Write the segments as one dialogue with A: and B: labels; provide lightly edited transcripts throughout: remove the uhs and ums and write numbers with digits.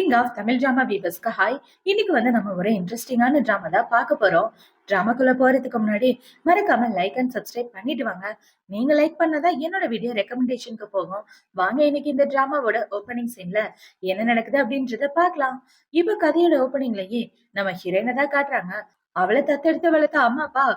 A: King of Tamil drama வீவர்ஸ்க்கு hi. இன்னைக்கு நம்ம ஒரு இன்ட்ரெஸ்டிங்கான டிராமா தான் பார்க்க போறோம். டிராமாக்குள்ள போறதுக்கு முன்னாடி மறக்காம லைக் அண்ட் சப்ஸ்கிரைப் பண்ணிட்டு வாங்க. நீங்க லைக் பண்ணாதான் என்னோட வீடியோ ரெக்கமெண்டேஷனுக்கு போகும். வாங்க இன்னைக்கு இந்த டிராமாவோட ஓப்பனிங் சீன்ல என்ன நடக்குது அப்படின்றத பார்க்கலாம். இப்ப கதையோட ஓப்பனிங்லயே நம்ம ஹீரோயினை தான் காட்டுறாங்க. அவளை தத்தெடுத்து வளர்த்த அம்மா அப்பா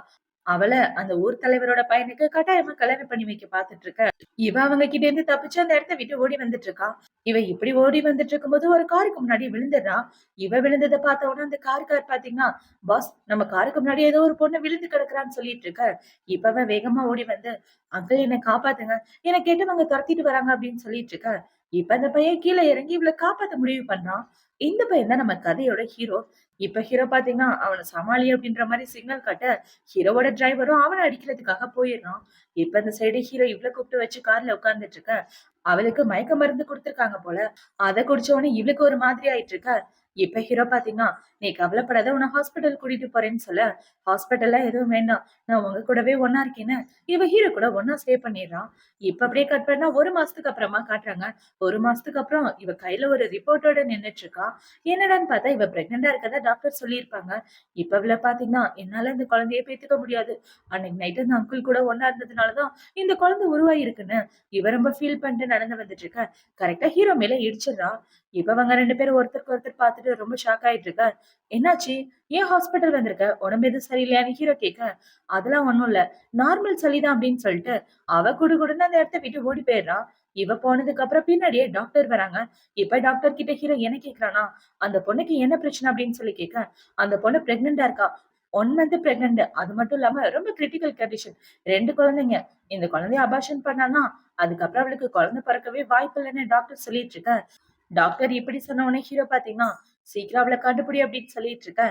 A: அவளை அந்த ஊர் தலைவரோட பையனுக்கு கட்டாயமா கல்யாணம் பண்ணி வைக்க பாத்துட்டு இருக்க. இவ அவங்க கிட்ட இருந்து தப்பிச்சு அந்த இடத்த விட்டு ஓடி வந்துட்டு இருக்கா. இவ இப்படி ஓடி வந்துட்டு இருக்கும்போது ஒரு காருக்கு முன்னாடி விழுந்துடுறான். இவ விழுந்ததை பார்த்த உடனே அந்த கார் பாத்தீங்கன்னா, பாஸ் நம்ம காருக்கு முன்னாடி ஏதோ ஒரு பொண்ணு விழுந்து கிடக்குறான்னு சொல்லிட்டு இருக்க. இப்பவ வேகமா ஓடி வந்து, அங்கிள் என்னை காப்பாத்துங்க, என்னை கேட்டவங்க துரத்திட்டு வராங்க அப்படின்னு சொல்லிட்டு இருக்க. இப்ப அந்த பையன் கீழே இறங்கி இவளை காப்பாத்த முடிவு பண்றான். இந்த பையன் தான் நம்ம கதையோட ஹீரோ. இப்ப ஹீரோ பாத்தீங்கன்னா அவனை சமாளி அப்படின்ற மாதிரி சிக்னல் காட்ட ஹீரோவோட டிரைவரும் அவனை அடிக்கிறதுக்காக போயிடுறான். இப்ப இந்த சைடு ஹீரோ இவ்வளவு கூப்பிட்டு வச்சு கார்ல உட்கார்ந்துட்டு இருக்க. அவளுக்கு மயக்க மருந்து கொடுத்துருக்காங்க போல. அதை குடிச்ச உடனே இவளுக்கு ஒரு மாதிரி ஆயிட்டு இருக்க. இப்ப ஹீரோ பாத்தீங்கன்னா, நீ கவலைப்படாத, உன்னை ஹாஸ்பிட்டல் கூட்டிட்டு போறேன்னு சொல்ல, ஹாஸ்பிட்டல்ல எதுவும் வேண்டாம், நான் உங்க கூடவே ஒன்னா இருக்கேன்னு இவ ஹீரோ கூட ஒன்னா ஸ்டே பண்ணிடுறான். இப்ப அப்படியே கட் பண்ணா ஒரு மாசத்துக்கு அப்புறமா காட்டுறாங்க. ஒரு மாசத்துக்கு அப்புறம் இவ கையில ஒரு ரிப்போர்ட்டோட நின்னுட்டு இருக்கா. என்னடான்னு பார்த்தா இவ பிரெக்னெண்டா இருக்கதா டாக்டர் சொல்லியிருப்பாங்க. இப்ப இவள பாத்தீங்கன்னா, என்னால இந்த குழந்தைய பேத்துக்க முடியாது, அன்னைக்கு நைட்டு அந்த அங்கிள் கூட ஒன்னா இருந்ததுனாலதான் இந்த குழந்தை உருவாயிருக்குன்னு இவ ரொம்ப ஃபீல் பண்ணிட்டு நடந்து வந்துட்டு இருக்க. கரெக்டா ஹீரோ மேல இடிச்சிடறா. இப்ப அவங்க ரெண்டு பேரும் ஒருத்தருக்கு ஒருத்தர் பார்த்துட்டு ரொம்ப ஷாக் ஆயிட்டு இருக்க. என்னாச்சு, ஏன் ஹாஸ்பிட்டல் வந்திருக்க, உடம்பு எதுவும் சரியில்லையான்னு ஹீரோ கேட்க, அதெல்லாம் ஒண்ணும் இல்ல, நார்மல் சளிதான் அப்படின்னு சொல்லிட்டு அவ குடுகுடுன்னு அந்த இடத்த விட்டு ஓடி போயிடுறான். இவ போனதுக்கு அப்புறம் பின்னாடியே டாக்டர் வராங்க. இப்ப டாக்டர் கிட்ட ஹீரோ என்ன கேக்குறானா, அந்த பொண்ணுக்கு என்ன பிரச்சனை அப்படின்னு சொல்லி கேட்க, அந்த பொண்ணு பிரெக்னெண்டா இருக்கா, 1 மந்த் பிரெக்னென்ட், அது மட்டும் இல்லாம ரொம்ப கிரிட்டிக்கல் கண்டிஷன், 2 குழந்தைங்க, இந்த குழந்தைய அபார்ஷன் பண்ணானா அதுக்கப்புறம் அவளுக்கு குழந்தை பிறக்கவே வாய்ப்பு இல்லைன்னு டாக்டர் சொல்லிட்டு இருக்க. டாக்டர் இப்படி சொன்ன உடனே ஹீரோ பாத்தீங்கன்னா, சீக்கிரம் அவளை கண்டுபிடி அப்படின்னு சொல்லிட்டு இருக்க.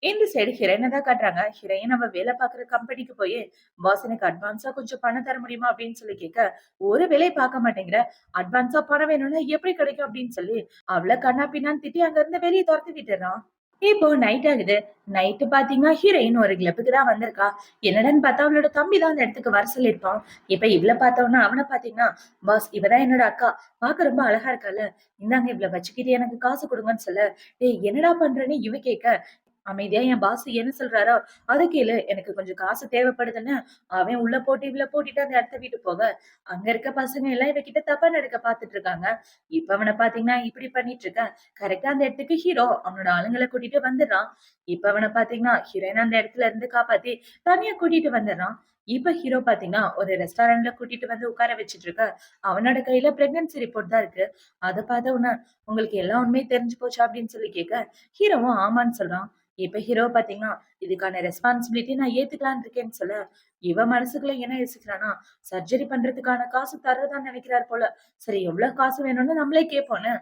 A: இந்த சைடு ஹீரோயினை தான் காட்டுறாங்க. ஹீரோயின் நம்ம வேலை பாக்குற கம்பெனிக்கு போய், பாஸ் எனக்கு அட்வான்ஸா கொஞ்சம் பணம் தர முடியுமா அப்படின்னு சொல்லி கேட்க, ஒரு வேலையை பார்க்க மாட்டேங்கிற, அட்வான்ஸா பணம் வேணும்னா எப்படி கிடைக்கும் அப்படின்னு சொல்லி அவளை கண்ணா பின்னான்னு திட்டி அங்க இருந்து வெளியே துரத்தி விட்டுறான். இப்போ நைட் ஆகுது. நைட்டு பாத்தீங்கன்னா ஹீரோயின் ஒரு கிளப்புக்கு தான் வந்திருக்கா. என்னடான்னு பார்த்தா அவளோட தம்பி தான் அந்த இடத்துக்கு வர சொல்லியிருப்பான். இப்ப இவ்வளவு பார்த்தோன்னா அவனை பாத்தீங்கன்னா, பாஸ் இவதான் என்னோட அக்கா, பார்க்க ரொம்ப அழகா இருக்கால, இந்தாங்க இவ்வளவு வச்சுக்கிட்டு எனக்கு காசு கொடுங்கன்னு சொல்ல, டேய் என்னடா பண்றேன்னு இவ கேட்க, அமைதியா என் பாஸ் என்ன சொல்றாரோ அதை கேளு, எனக்கு கொஞ்சம் காசு தேவைப்படுதுன்னு அவன் உள்ள போட்டு இவ்வளவு போட்டுட்டு அந்த இடத்த விட்டு போக, அங்க இருக்க பசங்க எல்லாம் இவகிட்ட தப்பா நடக்க பாத்துட்டு இருக்காங்க. இப்ப அவனை பாத்தீங்கன்னா இப்படி பண்ணிட்டு இருக்க. கரெக்டா அந்த இடத்துக்கு ஹீரோ அவனோட ஆளுங்களை கூட்டிட்டு வந்துடுறான். இப்ப அவனை பாத்தீங்கன்னா ஹீரோயின் அந்த இடத்துல இருந்து காப்பாத்தி தனியா கூட்டிட்டு வந்துடுறான். இப்ப ஹீரோ பாத்தீங்கன்னா ஒரு ரெஸ்டாரண்ட்ல கூட்டிட்டு வந்து உட்கார வச்சிட்டு இருக்க. அவனோட கையில பிரெக்னன்சி ரிப்போர்ட் தான் இருக்கு. அதை பார்த்த உடனே, உங்களுக்கு எல்லா உண்மையும் தெரிஞ்சு போச்சா அப்படின்னு சொல்லி கேட்க, ஹீரோவும் ஆமான்னு சொல்றான். இப்ப ஹீரோ பாத்தீங்கன்னா, இதுக்கான ரெஸ்பான்சிபிலிட்டி நான் ஏத்துக்கலான்னு இருக்கேன்னு சொல்ல, இவ மனசுக்குள்ள என்ன யோசிக்கிறானா, சர்ஜரி பண்றதுக்கான காசு தர்றதான்னு நினைக்கிறார் போல. சரி எவ்வளவு காசு வேணும்னு நம்மளே கேட்போன்னு,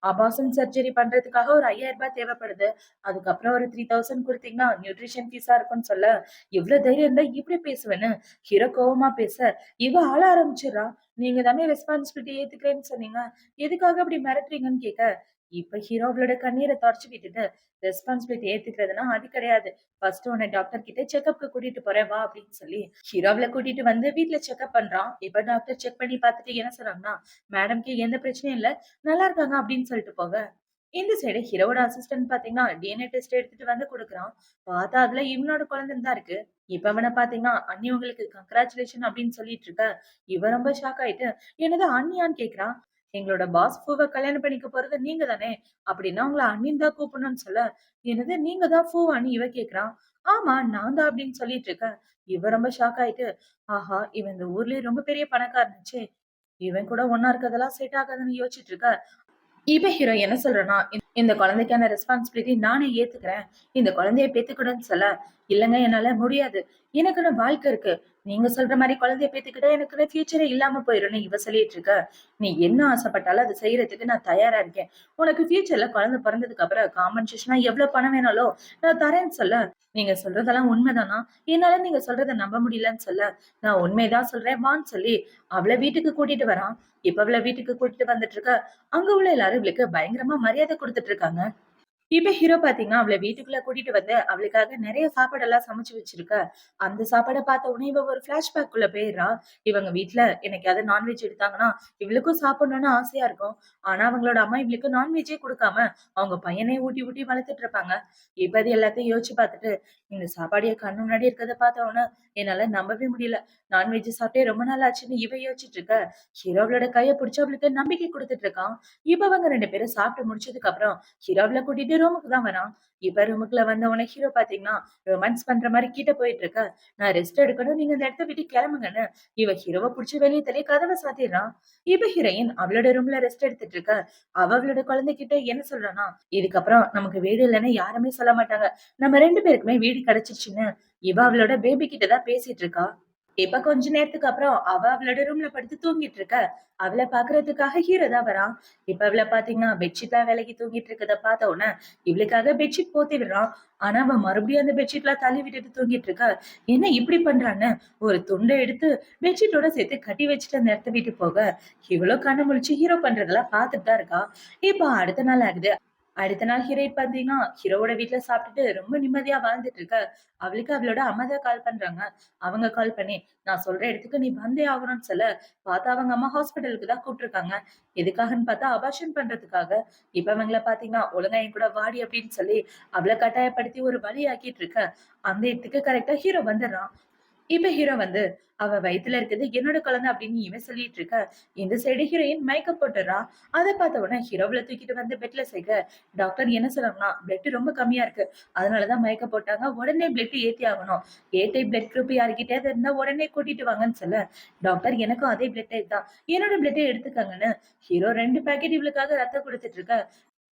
A: அபார்ஷன் சர்ஜரி பண்றதுக்காக ஒரு 5000 ரூபாய் தேவைப்படுது, அதுக்கப்புறம் ஒரு 3000 கொடுத்தீங்கன்னா நியூட்ரிஷன் ஃபீஸா இருக்கும்னு சொல்ல, எவ்வளவு தைரியம் இருந்தா இப்படி பேசுவேன்னு ஹீரோ கோவமா பேச, இவ ஆள ஆரம்பிச்சிடுறா. நீங்க தானே ரெஸ்பான்சிபிலிட்டி ஏத்துக்கிறேன்னு சொன்னீங்க, எதுக்காக அப்படி மிரட்டுறீங்கன்னு கேட்க, இப்ப ஹீரோ அவளோட கண்ணீரை தொடச்சு விட்டுட்டு, ரெஸ்பான்சிபிலிட்டி ஏத்துக்கிறதுனா அது கிடையாது, ஃபர்ஸ்ட் உன்னை டாக்டர் கிட்ட செக்அப்க்கு கூட்டிட்டு போறேன் வா அப்படின்னு சொல்லி ஹீரோவில கூட்டிட்டு வந்து வீட்டுல செக்அப் பண்றான். இப்ப டாக்டர் செக் பண்ணி பார்த்துட்டு என்ன சொல்றாங்கன்னா, மேடம்க்கு எந்த பிரச்சனையும் இல்ல, நல்லா இருக்காங்க அப்படின்னு சொல்லிட்டு போக, இந்த சைடு ஹீரோட அசிஸ்டன்ட் பாத்தீங்கன்னா டிஎன்ஏ டெஸ்ட் எடுத்துட்டு வந்து கொடுக்குறான். பார்த்தா அதுல இவனோட குழந்தைன்னு தான் இருக்கு. இப்ப அவனை பாத்தீங்கன்னா, அண்ணி உங்களுக்கு கங்க்ராச்சுலேஷன் அப்படின்னு சொல்லிட்டு இருக்க. இவன் ரொம்ப ஷாக் ஆயிட்டு, என்னது அண்ணியான்னு கேக்குறான். எங்களோட பாஸ் பூவை கல்யாணம் பண்ணிக்க போறது நீங்க தானே, அப்படின்னா உங்களை அண்ணின்னு தான் கூப்பிடணும்னு சொல்ல, என்னது நீங்க தான் பூவான்னு இவ கேக்குறான். ஆமா நான் தான் அப்படின்னு சொல்லிட்டு இருக்க. இவ ரொம்ப ஷாக் ஆயிட்டு, ஆஹா இவன் இந்த ஊர்லயே ரொம்ப பெரிய பணக்காரனுச்சே, இவன் கூட ஒன்னா இருக்கதெல்லாம் செட் ஆகாதுன்னு யோசிச்சுட்டு இருக்க. இவ ஹீரோ என்ன சொல்றனா, இந்த குழந்தைக்கான ரெஸ்பான்சிபிலிட்டி நானே ஏத்துக்கிறேன், இந்த குழந்தைய பெத்துக்கிடுன்னு சொல்ல, இல்லங்க என்னால முடியாது, எனக்குன்னு வாழ்க்கை இருக்கு, நீங்க சொல்ற மாதிரி குழந்தைய பெத்துக்கிட்டா எனக்குன்னு ஃபியூச்சரே இல்லாம போயிரும்னு இவ சொல்லிட்டு இருக்க. நீ என்ன ஆசைப்பட்டாலும் அதை செய்யறதுக்கு நான் தயாரா இருக்கேன், உனக்கு ஃபியூச்சர்ல குழந்தை பிறந்ததுக்கு அப்புறம் காம்பன்சேஷனா எவ்வளவு பணம் வேணாலும் நான் தரேன்னு சொல்ல, நீங்க சொல்றதெல்லாம் உண்மைதானா, என்னால நீங்க சொல்றதை நம்ப முடியலன்னு சொல்ல, நான் உண்மைதான் சொல்றேன் வான்னு சொல்லி அவளை வீட்டுக்கு கூட்டிட்டு வரான். இப்ப அவளை வீட்டுக்கு கூட்டிட்டு வந்துட்டு இருக்க. அங்க உள்ள எல்லாரும் இவளுக்கு பயங்கரமா மரியாதை கொடுத்துட்டு இருக்காங்க. இப்ப ஹீரோ பாத்தீங்கன்னா, அவள வீட்டுக்குள்ள கூட்டிட்டு வந்து, அவளுக்காக நெறைய சாப்பாடெல்லாம் சமைச்சு வச்சிருக்க. அந்த சாப்பாட பார்த்த உடனே இவ ஒரு ஃபிளாஷ்பேக்குள்ள போயிர்றா. இவங்க வீட்ல என்னைக்காவது நான்வெஜ் எடுத்தாங்கன்னா, இவளுக்கும் சாப்பிடணும்னு ஆசையா இருக்கும். ஆனா, அவங்களோட அம்மா இவளுக்கு நான்வெஜ்ஜே குடுக்காம, அவங்க பையனே ஊட்டி ஊட்டி வளர்த்துட்டு இருப்பாங்க. இப்ப அது எல்லாத்தையும் யோசிச்சு பார்த்துட்டு, இந்த சாப்பாடு என் கண்ணு முன்னாடி இருக்கிறத பார்த்த உடனே, என்னால நம்பவே முடியல. நான்வெஜ் சாப்பிட்டே ரொம்ப நாள் ஆச்சுன்னு இவ யோசிச்சுட்டு இருக்க. ஹீரோ அவளோட கைய புடிச்சு அவளுக்கு நம்பிக்கை குடுத்துட்டு இருக்கான். இப்ப அவங்க 2 பேரும் சாப்பிட்டு முடிச்சதுக்கு அப்புறம் ஹீரோவ கூட்டிட்டு ரூமுக்கு தான் வரான். இப்ப ரூமுக்குள்ள வந்த உடனே ஹீரோ பாத்தீங்கன்னா, ரொமான்ஸ் பண்ற மாரி கிட்ட போயிட்டு இருக்க. நான் ரெஸ்ட் எடுக்கணும். நீங்க இந்த இடத்த விட்டு கிளம்புங்கன்னு இவ ஹீரோவ புடிச்சு வெளிய தள்ளி கதவ சாத்திடுறான். இப்ப ஹீரோயின் அவளோட ரூம்ல ரெஸ்ட் எடுத்துட்டு இருக்க. அவளோட குழந்தைகிட்ட என்ன சொல்றான்னா, இதுக்கப்புறம் நமக்கு வீடு இல்லன்னு யாருமே சொல்ல மாட்டாங்க. நம்ம 2 பேருக்குமே வீடு கிடைச்சிருச்சுன்னு இவ அவளோட பேபி கிட்ட தான் பேசிட்டு இருக்கா. இப்ப கொஞ்ச நேரத்துக்கு அப்புறம் அவ அவளோட ரூம்ல படுத்து தூங்கிட்டு இருக்க. அவள பாக்குறதுக்காக ஹீரோ தான் வரான். இப்ப அவள பாத்தீங்கன்னா பெட்ஷீட்லாம் விலகி தூங்கிட்டு இருக்கத பார்த்த உடனே இவளுக்காக பெட்ஷீட் போத்தி விடுறான். ஆனா அவ மறுபடியும் அந்த பெட்ஷீட்லாம் தள்ளி விட்டுட்டு தூங்கிட்டு இருக்கா. என்ன இப்படி பண்றான்னு ஒரு துண்டை எடுத்து பெட்ஷீட்டோட சேர்த்து கட்டி வச்சுட்டு அந்த இடத்த விட்டு போக இவ்வளவு கண்ணு முழிச்சு ஹீரோ பண்றதெல்லாம் பார்த்துட்டு தான் இருக்கா. இப்ப அடுத்த நாள் ஆகுது. அடுத்த நாள் ஹீரோயின் பாத்தீங்கன்னா, ஹீரோவோட வீட்ல சாப்பிட்டுட்டு ரொம்ப நிம்மதியா வாழ்ந்துட்டு இருக்க. அவளுக்கு அவளோட அம்மா தான் கால் பண்றாங்க. அவங்க கால் பண்ணி, "நான் சொல்ற இடத்துக்கு நீ வந்தே ஆகணும்னு" சொல்ல, பார்த்தா அவங்க அம்மா ஹாஸ்பிட்டலுக்கு தான் கூப்பிட்டுருக்காங்க. எதுக்காகன்னு பார்த்தா அபார்ஷன் பண்றதுக்காக. இப்ப அவங்கள பாத்தீங்கன்னா, "ஒழுங்கா என் கூட வாடி" அப்படின்னு சொல்லி அவள கட்டாயப்படுத்தி ஒரு வழி ஆக்கிட்டு இருக்க. அந்த இடத்துக்கு கரெக்ட்டா ஹீரோ வந்துடுறான். இப்ப ஹீரோ வந்து, அவ வயித்துல இருக்குது என்னோட குழந்தை அப்படின்னு இவன் சொல்லிட்டு இருக்க. இந்த சைடு ஹீரோயின் மயக்கம் போட்டுறா. அத பார்த்த உடனே ஹீரோவ தூக்கிட்டு வந்து பெட்ல சேர்க்க, டாக்டர் என்ன சொல்றாங்கன்னா, பிளட் ரொம்ப கம்மியா இருக்கு. அதனாலதான் மயக்கம் போட்டாங்க. உடனே பிளட் ஏத்தி ஆகணும். ஏ டைப் பிளட் குரூப் யார்கிட்டயாவது இருந்தா உடனே கூட்டிட்டு வாங்கன்னு சொல்ல, டாக்டர் எனக்கும் அதே பிளட் டைப் தான். என்னோட பிளட்டை எடுத்துக்கங்கன்னு ஹீரோ 2 பாக்கெட் இவளுக்காக ரத்தம் குடுத்துட்டு இருக்க.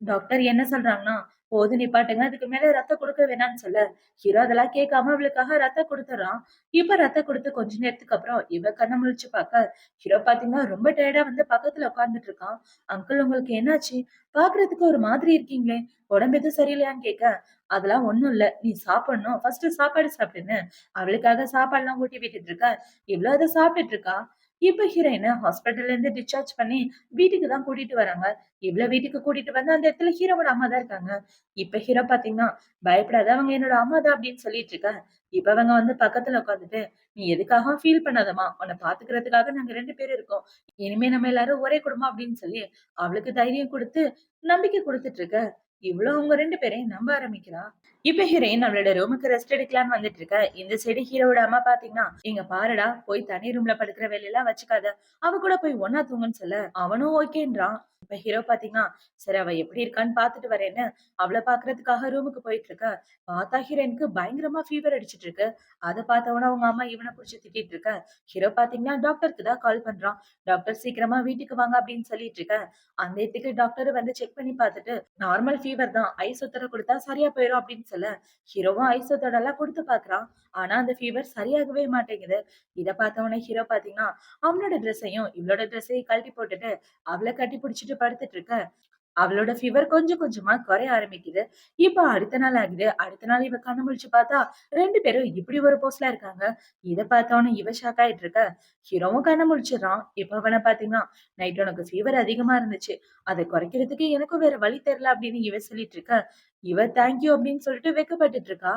A: டாக்டர் என்ன சொல்றாங்கன்னா, "போதும் நிப்பாட்டுங்க. அதுக்கு மேல ரத்தம் குடுக்க வேணாம்னு" சொல்ல, ஹீரோ அதெல்லாம் கேட்காம அவளுக்காக ரத்தம் குடுத்துடுறான். இப்ப ரத்தம் குடுத்து கொஞ்ச நேரத்துக்கு அப்புறம் இவ கண்ண முழிச்சு பாக்க, ஹீரோ பாத்தீங்கன்னா ரொம்ப டயர்டா வந்து பக்கத்துல உட்கார்ந்துட்டு இருக்கான். "அங்கிள் உங்களுக்கு என்னாச்சு? பாக்குறதுக்கு ஒரு மாதிரி இருக்கீங்களே! உடம்பு எதுவும் சரியில்லையான்னு?" கேட்க, "அதெல்லாம் ஒண்ணும் இல்ல. நீ சாப்பிடணும். ஃபர்ஸ்ட் சாப்பாடு சாப்பிடுன்னு" அவளுக்காக சாப்பாடுலாம் ஊட்டி விட்டுட்டு இருக்க. இவளும் அத சாப்பிட்டுட்டு இருக்கா. இப்ப ஹீரோயின ஹாஸ்பிட்டல்ல இருந்து டிஸ்சார்ஜ் பண்ணி வீட்டுக்கு தான் கூட்டிட்டு வராங்க. இவ்ள வீட்டுக்கு கூட்டிட்டு வந்து அந்த இடத்துல ஹீரோவோட அம்மா தான் இருக்காங்க. இப்ப ஹீரோ பாத்தீங்கன்னா, பயப்படாத அவங்க என்னோட அம்மா தான் அப்படின்னு சொல்லிட்டு இருக்க. இப்ப அவங்க வந்து பக்கத்துல உட்காந்துட்டு, "நீ எதுக்காகவும் ஃபீல் பண்ணாதம்மா. உன்ன பாத்துக்கிறதுக்காக நாங்க 2 பேரும் இருக்கோம். இனிமே நம்ம எல்லாரும் ஒரே குடும்பம்" அப்படின்னு சொல்லி அவளுக்கு தைரியம் குடுத்து, நம்பிக்கை குடுத்துட்டு இருக்க. இவ்ளோ அவங்க 2 பேரையும் நம்ப ஆரம்பிக்கிறா. இப்ப ஹீரோயின் அவளோட ரூமுக்கு ரெஸ்ட் எடுக்கலான்னு வந்துட்டு இருக்க. இந்த சைடு ஹீரோவோட அம்மா பாத்தீங்கன்னா, "இங்க பாருடா, போய் தனி ரூம்ல படுக்கிற வேலையெல்லாம் வச்சுக்காத. அவ கூட போய் ஒண்ணா தூங்குன்னு" சொல்ல, அவனும் ஓகேன்றான். இப்ப ஹீரோ பாத்தீங்கன்னா, சரி அவ எப்படி இருக்கான்னு பாத்துட்டு வரேன்னு அவள பாக்குறதுக்காக ரூமுக்கு போயிட்டு இருக்க. பார்த்தா ஹீரோயினுக்கு பயங்கரமா ஃபீவர் அடிச்சிட்டு இருக்கு. அத பார்த்தவொன்னே அவங்க அம்மா இவன புடிச்சு திட்டிட்டு இருக்க. ஹீரோ பாத்தீங்கன்னா டாக்டருக்கு தான் கால் பண்றான். டாக்டர் சீக்கிரமா வீட்டுக்கு வாங்க அப்படின்னு சொல்லிட்டு இருக்க. அந்த இடத்துக்கு டாக்டர் வந்து செக் பண்ணி பார்த்துட்டு, நார்மல் ஃபீவர் தான். ஐஸ் ஒத்தடம் குடுத்தா சரியா போயிரும் அப்படின்னு சொல்ல, ஹீரோவும் ஐஸ் ஒத்தடம்லாம் குடுத்து பார்க்குறான். ஆனா அந்த ஃபீவர் சரியாகவே மாட்டேங்குது. இத பார்த்தவொன்னே ஹீரோ பாத்தீங்கன்னா, அவனோட ட்ரெஸ்ஸையும் இவளோட ட்ரெஸ்ஸையும் கழட்டி போட்டுட்டு அவள கட்டி புடிச்சுட்டு படுத்துட்டு இருக்க. அவளோட ஃபீவர் கொஞ்சம் கொஞ்சமா குறைய ஆரம்பிக்குது. இப்ப அடுத்த நாள் ஆகுது. அடுத்த நாள் இவ கண்ணு முழிச்சு பார்த்தா 2 பேரும் இப்படி ஒரு போஸ்ல இருக்காங்க. இத பார்த்தோனே இவ ஷாக் ஆயிட்டு இருக்க. ஹீரோவும் கண்ண முழிச்சுடுறான். இப்ப அவன பார்த்தீங்கன்னா, "நைட் உனக்கு ஃபீவர் அதிகமா இருந்துச்சு. அத குறைக்கிறதுக்கு எனக்கும் வேற வழி தெரியல" அப்படின்னு இவ சொல்லிட்டு இருக்க. இவ தேங்க் யூ அப்படின்னு சொல்லிட்டு வெட்கப்பட்டுட்டு இருக்கா.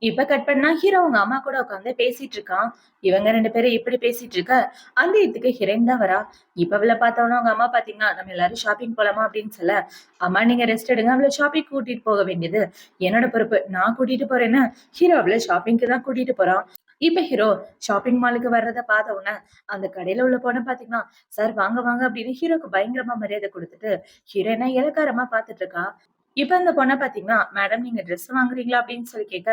A: இப்ப கட் பண்ணா ஹீரோ அவங்க அம்மா கூட உட்கார்ந்து பேசிட்டு இருக்கான். இவங்க 2 பேரும் இப்படி பேசிட்டு இருக்க, அந்த இடத்துக்கு ஹீரோயின் தான் வரா. இப்ப அவள பார்த்தோனே அவங்க அம்மா பாத்தீங்கன்னா, "நம்ம எல்லாரும் ஷாப்பிங் போலாமா?" அப்படின்னு சொல்ல, "அம்மா நீங்க ரெஸ்ட் எடுங்க. அவள ஷாப்பிங் கூட்டிட்டு போக வேண்டியது என்னோட பொறுப்பு. நான் கூட்டிட்டு போறேன்னு" ஹீரோ அவள ஷாப்பிங்க்கு தான் கூட்டிட்டு போறான். இப்ப ஹீரோ ஷாப்பிங் மாலுக்கு வர்றத பார்த்த உடனே, அந்த கடையில உள்ள பொண்ண பாத்தீங்கன்னா, "சார் வாங்க வாங்க" அப்படின்னு ஹீரோக்கு பயங்கரமா மரியாதை குடுத்துட்டு, ஹீரோயின இளக்காரமா பாத்துட்டு இருக்கா. இப்ப அந்த பொண்ண பாத்தீங்கன்னா, "மேடம் நீங்க ட்ரெஸ் வாங்குறீங்களா?" அப்படின்னு சொல்லி கேட்க,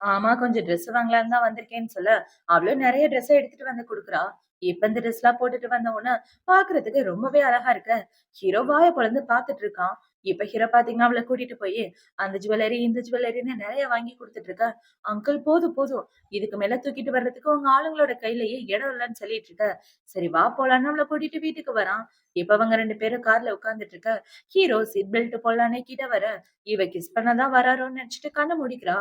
A: ஆமா. கொஞ்சம் ட்ரெஸ் வாங்கலான்னு தான் வந்திருக்கேன்னு சொல்ல, அவளும் நெறைய ட்ரெஸ்ஸ எடுத்துட்டு வந்து குடுக்குறா. இப்ப இந்த ட்ரெஸ்லாம் போட்டுட்டு வந்த உடனே, பாக்குறதுக்கு ரொம்பவே அழகா இருக்க. ஹீரோ வாய பொளந்து பாத்துட்டு இருக்கான். இப்ப ஹீரோ பாத்தீங்கன்னா, அவள கூட்டிட்டு போயி, அந்த ஜுவல்லரி, இந்த ஜுவல்லரின்னு நெறைய வாங்கி குடுத்துட்டு இருக்க. அங்கிள் போதும் போதும். இதுக்கு மேல தூக்கிட்டு வர்றதுக்கு உங்க ஆளுங்களோட கையிலயே இடம் இல்லன்னு சொல்லிட்டு இருக்க. சரி வா போலான்னு அவள கூட்டிட்டு வீட்டுக்கு வரான். இப்ப அவங்க 2 பேரும் கார்ல உட்கார்ந்துட்டு இருக்க, ஹீரோ சீட் பெல்ட் போடலான்னே கிட்ட வர, இவ கிஸ் பண்ண தான் வராரோன்னு நெனச்சுட்டு கண்ண மூடிக்கிறா.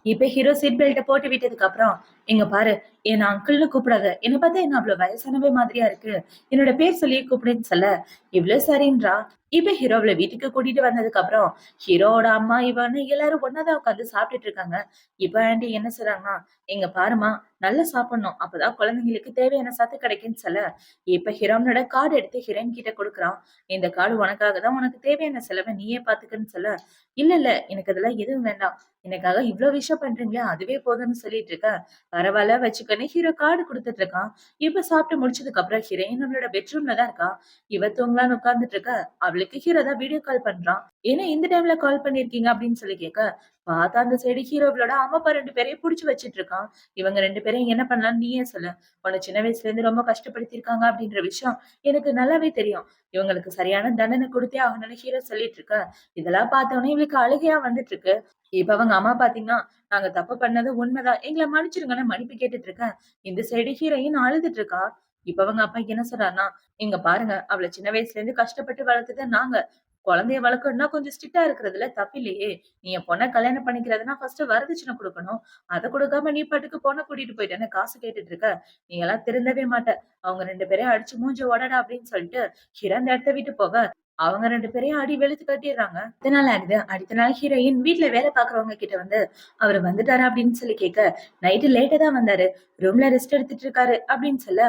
A: இப்ப ஹீரோ சீட் பெல்ட்ட போட்டு விட்டதுக்கு அப்புறம், "இங்க பாரு, என்ன அங்கிள்னு கூப்பிடாத. என்ன பார்த்தா என்ன அவ்ளோ வயசானவ மாதிரியா இருக்கு. என்னோட பேர் சொல்லியே கூப்பிடுன்னு" சொல்ல, இவ்ளோ சரின்றா. இப்ப ஹீரோவ வீட்டுக்கு கூட்டிட்டு வந்ததுக்கு அப்புறம், ஹீரோவோட அம்மா, இவன்னு எல்லாரும் ஒண்ணா தான் உட்கார்ந்து சாப்பிட்டுட்டு இருக்காங்க. இப்ப ஆன்டி என்ன சொல்றாங்கன்னா, "இங்க பாரும்மா, நல்லா சாப்பிடணும். அப்பதான் குழந்தைங்களுக்கு தேவையான சத்து கிடைக்கும்னு" சொல்ல, இப்ப ஹீரோயினோட கார்டு எடுத்து ஹீரோயின் கிட்ட குடுக்குறான். "இந்த கார்டு உனக்காக தான். உனக்கு தேவையான செலவ நீயே பார்த்துக்கன்னு" சொல்ல, "இல்ல, இல்ல. எனக்கு அதெல்லாம் எதுவும் வேண்டாம். எனக்காக இவ்ளோ விஷயம் பண்றீங்களே, அதுவே போதும்னு" சொல்லிட்டு இருக்க. "பரவால்ல வச்சுக்கன்னு" ஹீரோ கார்டு குடுத்துட்டு இருக்கான். இப்ப சாப்பிட்டு முடிச்சதுக்கு அப்புறம் ஹீரோயின் நம்மளோட பெட்ரூம்ல தான் இருக்கா. இவ தூங்கலான்னு உட்கார்ந்துட்டு இருக்க, அவளுக்கு ஹீரோ தான் வீடியோ கால் பண்றான். "ஏன்னா இந்த டைம்ல கால் பண்ணியிருக்கீங்க?" அப்படின்னு சொல்லி கேட்க, பார்த்தா அந்த சைடு ஹீரோவோட அம்மா, அப்பா 2 பேரையும் புடிச்சு வச்சுட்டு இருக்கான். இவங்க 2 பேரையும் என்ன பண்ணலாம்னு நீயே சொல்லு. உன்ன சின்ன வயசுல இருந்து ரொம்ப கஷ்டப்படுத்தியிருக்காங்க அப்படின்ற விஷயம் எனக்கு நல்லாவே தெரியும். இவங்களுக்கு சரியான தண்டனை குடுத்தே ஆகணும்னு ஹீரோ சொல்லிட்டு இருக்க. இதெல்லாம் பார்த்தவுடனே இவளுக்கு அழுகையா வந்துட்டு இருக்கு. இப்ப அவங்க அம்மா பாத்தீங்கன்னா, "நாங்க தப்பு பண்ணது உண்மைதான். எங்கள மன்னிச்சிடுங்கன்னு" மன்னிப்பு கேட்டுட்டு இருக்கேன். இந்த சைடு ஹீரோயின் அழுதுட்டு இருக்கா. இப்ப அவங்க அப்பா என்ன சொல்றாருன்னா, "இங்க பாருங்க, அவள சின்ன வயசுல இருந்து கஷ்டப்பட்டு வளர்த்தது நாங்க. குழந்தைய வளர்க்கணும்னா கொஞ்சம் ஸ்ட்ரிக்ட்டா இருக்கிறதுல தப்பில்லையே. நீ என் பொண்ண கல்யாணம் பண்ணிக்கிறதுன்னா ஃபர்ஸ்ட் வரதட்சணை குடுக்கணும். அத குடுக்காம நீ பாட்டுக்கு பொண்ண கூட்டிட்டு போயிட்டேன்னு காசு கேட்டுட்டு இருக்க. நீ எல்லாம் திருந்தவே மாட்ட. அவங்க 2 பேரையும் அடிச்சு மூஞ்ச ஒடடா" அப்படின்னு சொல்லிட்டு ஹீரோ அந்த இடத்த விட்டு போக, அவங்க 2 பேரையும் அடி வெளுத்து கட்டிர்றாங்க. அடுத்த நாள் ஆகுது. அடுத்த நாள் ஹீரோயின் வீட்ல வேலை பார்க்குறவங்க கிட்ட வந்து, "அவரு வந்துட்டாரா?" அப்படின்னு சொல்லி கேட்க, "நைட்டு லேட்டா தான் வந்தாரு. ரூம்ல ரெஸ்ட் எடுத்துட்டு இருக்காரு" அப்படின்னு சொல்ல,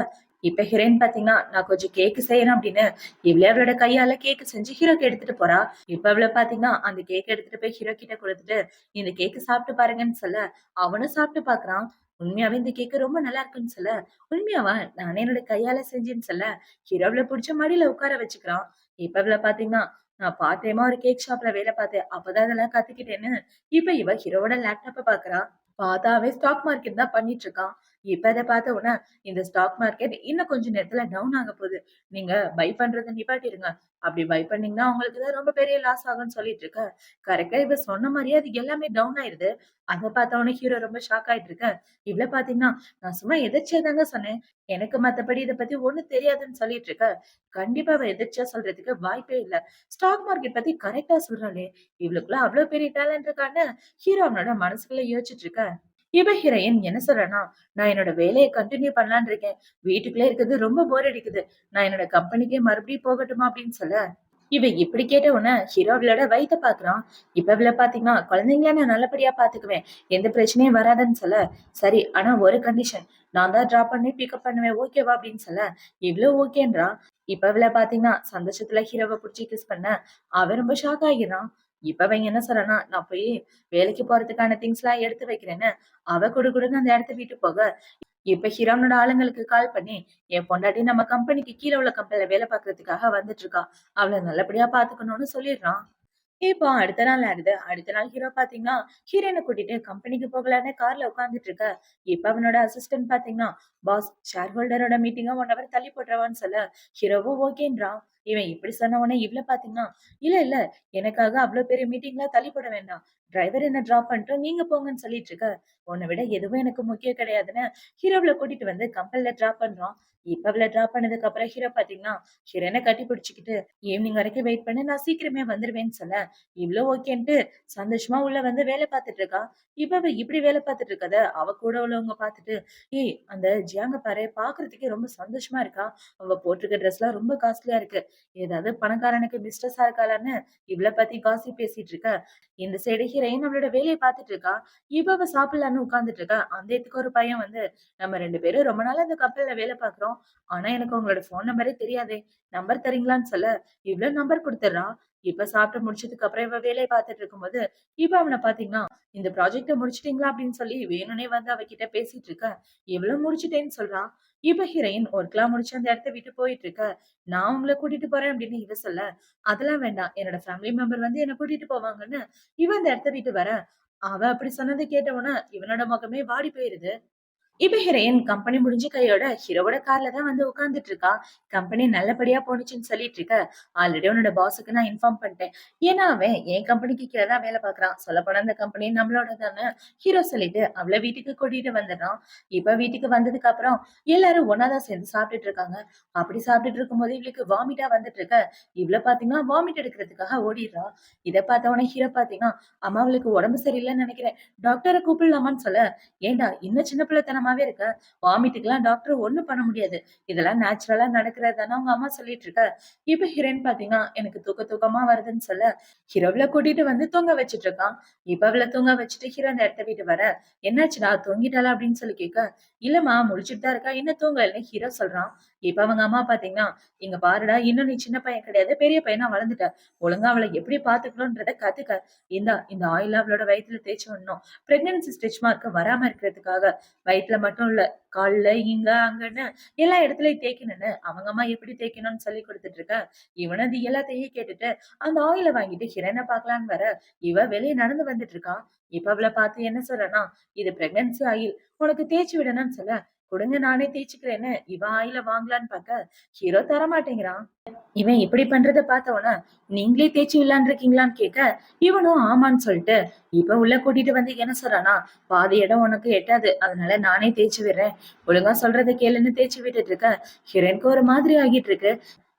A: இப்ப ஹீரோயின் பாத்தீங்கன்னா, "நான் கொஞ்சம் கேக் செய்யணும்" அப்படின்னு இவளே அவளோட கையால கேக் செஞ்சு ஹீரோக்கு எடுத்துட்டு போறா. இப்ப அவள பாத்தீங்கன்னா, அந்த கேக் எடுத்துட்டு போய் ஹீரோ கிட்ட குடுத்துட்டு, "இந்த கேக்க சாப்பிட்டு பாருங்கன்னு" சொல்ல, அவனும் சாப்பிட்டு பாக்குறான். உண்மையாவே இந்த கேக் ரொம்ப நல்லா இருக்குன்னு சொல்ல, "உண்மையாவா? நானே என்னோட கையால செஞ்சேன்னு" சொல்ல, ஹீரோ அவள புடிச்சு மடியில உட்கார வச்சுக்கிறான். இப்ப இவள பாத்தீங்கன்னா, "நான் பார்ட் டைமா ஒரு கேக் ஷாப்ல வேலை பார்த்தேன். அப்பதான் இதெல்லாம் கத்துக்கிட்டேன்னு" இப்ப இவ ஹீரோவோட லேப்டாப்ப பாக்குறா. பார்த்தா அவன் ஸ்டாக் மார்க்கெட் தான் பண்ணிட்டு இருக்கான். இப்ப அத பார்த்த உடனே, "இந்த ஸ்டாக் மார்க்கெட் இன்னும் கொஞ்ச நேரத்துல டவுன் ஆக போகுது. நீங்க பை பண்றத நிப்பாட்டிடுங்க. அப்படி பை பண்ணீங்கன்னா உங்களுக்கு தான் ரொம்ப பெரிய லாஸ் ஆகும்னு" சொல்லிட்டு இருக்க. கரெக்ட்டா இவ சொன்ன மாரியே அது எல்லாமே டவுன் ஆயிருது. அத பார்த்த உடனே ஹீரோ ரொம்ப ஷாக் ஆயிட்டு இருக்க. இவள பார்த்தீங்கன்னா, "நான் சும்மா எதர்ச்சியா தாங்க சொன்னேன். எனக்கு மத்தபடி இத பத்தி ஒண்ணும் தெரியாதுன்னு" சொல்லிட்டு இருக்க. கண்டிப்பா அவ எதிர்ச்சியா சொல்றதுக்கு வாய்ப்பே இல்ல. ஸ்டாக் மார்க்கெட் பத்தி கரெக்ட்டா சொல்றாளே! இவளுக்குள்ள அவ்ளோ பெரிய டேலண்ட் இருக்கான்னு ஹீரோ அவனோட மனசுக்குள்ள யோசிச்சுட்டு இருக்க. இவ ஹீரோயின் என்ன சொல்றேன்னா, "நான் என்னோட வேலைய கன்டின்யூ பண்ணலான்னு இருக்கேன். வீட்டுக்குள்ளே இருக்கிறது ரொம்ப போர் அடிக்குது. நான் என்னோட கம்பெனிக்கே மறுபடியும் போகட்டுமா?" அப்படின்னு சொல்ல, இவ இப்படி கேட்ட உடனே ஹீரோ அவளோட வயித்த பாக்குறான். இப்ப இவள பாத்தீங்கன்னா, "குழந்தைங்கள நான் நல்லபடியா பாத்துக்குவேன். எந்த பிரச்சனையும் வராதுன்னு" சொல்ல, "சரி, ஆனா ஒரு கண்டிஷன். நான் தான் டிராப் பண்ணி பிக்கப் பண்ணுவேன். ஓகேவா?" அப்படின்னு சொல்ல, இவளும் ஓகேன்றா. இப்ப இவள பாத்தீங்கன்னா, சந்தோஷத்துல ஹீரோவ புடிச்சு கிஸ் பண்ண, அவன் ரொம்ப ஷாக் ஆகிறான். இப்ப அவன் என்ன சொல்றான்னா, "நான் போய் வேலைக்கு போறதுக்கான திங்ஸ்லாம் எடுத்து வைக்கிறேன்னு" அவ குடுகுடுன்னு அந்த இடத்த விட்டு போக, இப்ப ஹிரானோட ஆளுங்களுக்கு கால் பண்ணி, "என் பொண்டாட்டி நம்ம கம்பெனிக்கு கீழ உள்ள கம்பெனில வேலை பார்க்கறதுக்காக வந்துட்டு இருக்கா. அவள நல்லபடியா பார்த்துக்கணும்னு" சொல்லிடுறான். இப்போ அடுத்த நாள் ஆகுது. அடுத்த நாள் ஹீரோ பார்த்தீங்கன்னா, ஹீரோயின கூட்டிட்டு கம்பெனிக்கு போகலான்னு கார்ல உட்கார்ந்துட்டு இருக்க. இப்ப அவனோட அசிஸ்டன்ட் பார்த்தீங்கன்னா, "பாஸ், ஷேர் ஹோல்டரோட மீட்டிங்க 1 ஹவர் தள்ளி போட்டுறவான்னு" சொல்ல, ஹீரோவும் ஓகேன்றான். இவன் இப்படி சொன்ன உடனே இவள பார்த்தீங்கன்னா, "இல்ல, இல்ல. எனக்காக அவ்ளோ பெரிய மீட்டிங்லாம் தள்ளி போட வேண்டாம். டிரைவர் என்ன டிராப் பண்ணிட்டு நீங்க போங்கன்னு" சொல்லிட்டு இருக்க. "உன்ன விட எதுவும் எனக்கு முக்கியம் கிடையாதுன்னு" ஹீரோவ கூட்டிட்டு வந்து கம்பெனில டிராப் பண்றான். இப்ப அவள டிராப் பண்ணதுக்கு அப்புறம் ஹீரோ பார்த்தீங்கன்னா, ஹீரோயின கட்டி பிடிச்சுக்கிட்டு, "ஈவினிங் வரைக்கும் வெயிட் பண்ணு. நான் சீக்கிரமே வந்துருவேன்னு" சொல்ல, இவ்ளோ ஓகேன்ட்டு சந்தோஷமா உள்ள வந்து வேலை பார்த்துட்டு இருக்கா. இப்ப அவ இப்படி வேலை பார்த்துட்டு இருக்கத அவ கூட உள்ளவங்க பார்த்துட்டு, "ஏய், அந்த ஜியாங்க பாரு, பார்க்கறதுக்கே ரொம்ப சந்தோஷமா இருக்கா. அவ போட்டிருக்க ட்ரெஸ்லாம் ரொம்ப காஸ்ட்லியா இருக்கு. ஏதாவது பணக்காரனுக்கு மிஸ்ட்ரஸா இருக்காளான்னு" இவள பத்தி காசிப் பேசிட்டு இருக்க. இந்த சைடு ஹீரோயின் நம்மளோட வேலைய பார்த்துட்டு இருக்கா. இவ அவ சாப்பிடலான்னு உட்கார்ந்துட்டு இருக்கா. அந்த இடத்துக்கு ஒரு பையன் வந்து, "நம்ம 2 பேரும் ரொம்ப நாளா இந்த கம்பெனில வேலை பார்க்கிறோம். ஆனா எனக்கு உங்களோட ஃபோன் நம்பரே தெரியாதே. நம்பர் தரீங்களான்னு" சொல்ல, இவள நம்பர் குடுத்துடுறா. இப்ப சாப்பிட்டு முடிச்சதுக்கு அப்புறம் இவ வேலைய பார்த்துட்டு இருக்கும்போது, இப்ப அவன பார்த்தீங்கன்னா, "இந்த ப்ராஜெக்ட்ட முடிச்சுட்டீங்களா?" அப்படின்னு சொல்லி வேணும்னே வந்து அவகிட்ட பேசிட்டு இருக்க. இவளும் முடிச்சுட்டேன்னு சொல்றா. இப்ப ஹீரோயின் ஒர்க்லாம் முடிச்சு அந்த இடத்த விட்டு போயிட்டு இருக்க. "நான் உங்கள கூட்டிட்டு போறேன்" அப்படின்னு இவ சொல்ல, "அதெல்லாம் வேண்டாம். என்னோட ஃபேமிலி மெம்பர் வந்து என்ன கூட்டிட்டு போவாங்கன்னு" இவ அந்த இடத்த விட்டு வர, அவ அப்படி சொன்னத கேட்ட உடனே இவனோட முகமே வாடி போயிருது. இப்ப ஹீரோயின் கம்பெனி முடிஞ்ச கையோட ஹீரோவோட கார்ல தான் வந்து உட்கார்ந்துட்டு இருக்கா. கம்பெனி நல்லபடியா போணுச்சுன்னு சொல்லிட்டு இருக்க. ஆல்ரெடி உன்னோட பாஸுக்கு நான் இன்ஃபார்ம் பண்ணிட்டேன். ஏன்னா அவன் என் கம்பெனிக்கு கீழ தான் வேலை பார்க்கறான். சொல்லப்போனா அந்த கம்பெனி நம்மளோட தானே. ஹீரோ சொல்லிட்டு அவள வீட்டுக்கு கூட்டிட்டு வந்துடுறான். இப்ப வீட்டுக்கு வந்ததுக்கு அப்புறம் எல்லாரும் ஒண்ணா தான் சேர்ந்து சாப்பிட்டுட்டு இருக்காங்க. அப்படி சாப்பிட்டுட்டு இருக்கும்போது இவளுக்கு வாமிட்டா வந்துட்டு இருக்க. இவள பாத்தீங்கன்னா வாமிட் எடுக்கிறதுக்காக ஓடிடுறா. இத பார்த்த உடனே ஹீரோ பாத்தீங்கன்னா, அம்மா அவளுக்கு உடம்பு சரியில்லைன்னு நினைக்கிறேன். டாக்டரை கூப்பிடலாமான்னு சொல்ல, ஏன்டா இன்னும் சின்ன பிள்ளைத்தனமாவே இருக்க. வாமிட்டுக்கெல்லாம் டாக்டர் ஒண்ணும் பண்ண முடியாது. இதெல்லாம் நேச்சுரலா நடக்கிறது தானே உங்க அம்மா சொல்லிட்டு இருக்க. இப்ப ஹீரோயின் பாத்தீங்கன்னா எனக்கு தூக்கமா வருதுன்னு சொல்ல ஹீரோவில கூட்டிட்டு வந்து தூங்க வச்சிட்டு இருக்கான். இப்ப அவள தூங்க வச்சுட்டு ஹீரோ அந்த இடத்த விட்டு வர, என்னாச்சுடா தூங்கிட்டாளா அப்படின்னு சொல்லி கேட்க, இல்லம்மா முழிச்சிட்டு தான் இருக்கா, இன்னும் தூங்கலன்னு ஹீரோ சொல்றான். இப்ப அவங்க அம்மா பாத்தீங்கன்னா, இங்க பாருடா இன்னும் நீ சின்ன பையன் கிடையாது, பெரிய பையனா வளர்ந்துட்ட. ஒழுங்கா அவளை எப்படி பாத்துக்கணும்ன்றத கத்துக்க. இந்த ஆயில் அவளோட வயித்துல தேய்ச்சி விடணும். பிரெக்னன்சி ஸ்டிச் மார்க் வராம இருக்கிறதுக்காக. வயித்துல மட்டும் இல்ல, கால்ல இங்க அங்கன்னு எல்லா இடத்துலயும் தேய்க்கணும்னு அவங்க அம்மா எப்படி தேய்க்கணும்னு சொல்லி கொடுத்துட்டு இருக்க. இவன் அது எல்லாத்தையும் கேட்டுட்டு அந்த ஆயில வாங்கிட்டு ஹிரனை பார்க்கலான்னு வர, இவ வெளியே நடந்து வந்துட்டு இருக்கான். இப்ப அவளை பார்த்து என்ன சொல்றனா, இது பிரெக்னன்சி ஆயில், உனக்கு தேய்ச்சி விடணும்னு சொல்ல, கொடுங்க நானே தேய்ச்சிக்கிறேன்னு இவ ஆயில வாங்கலான்னு பார்க்க ஹீரோ தர மாட்டேங்கிறான். இவன் இப்படி பண்றத பார்த்த உடனே, நீங்களே தேய்ச்சி விடலான்னு இருக்கீங்களான்னு கேட்க, இவனும் ஆமான்னு சொல்லிட்டு இப்ப உள்ள கூட்டிட்டு வந்து என்ன சொல்றானா, பாதி இடம் உனக்கு எட்டாது, அதனால நானே தேய்ச்சி விடுறேன், ஒழுங்கா சொல்றதை கேளுன்னு தேய்ச்சி விட்டுட்டு இருக்க. ஹிரனுக்கு ஒரு மாதிரி ஆகிட்டு இருக்கு.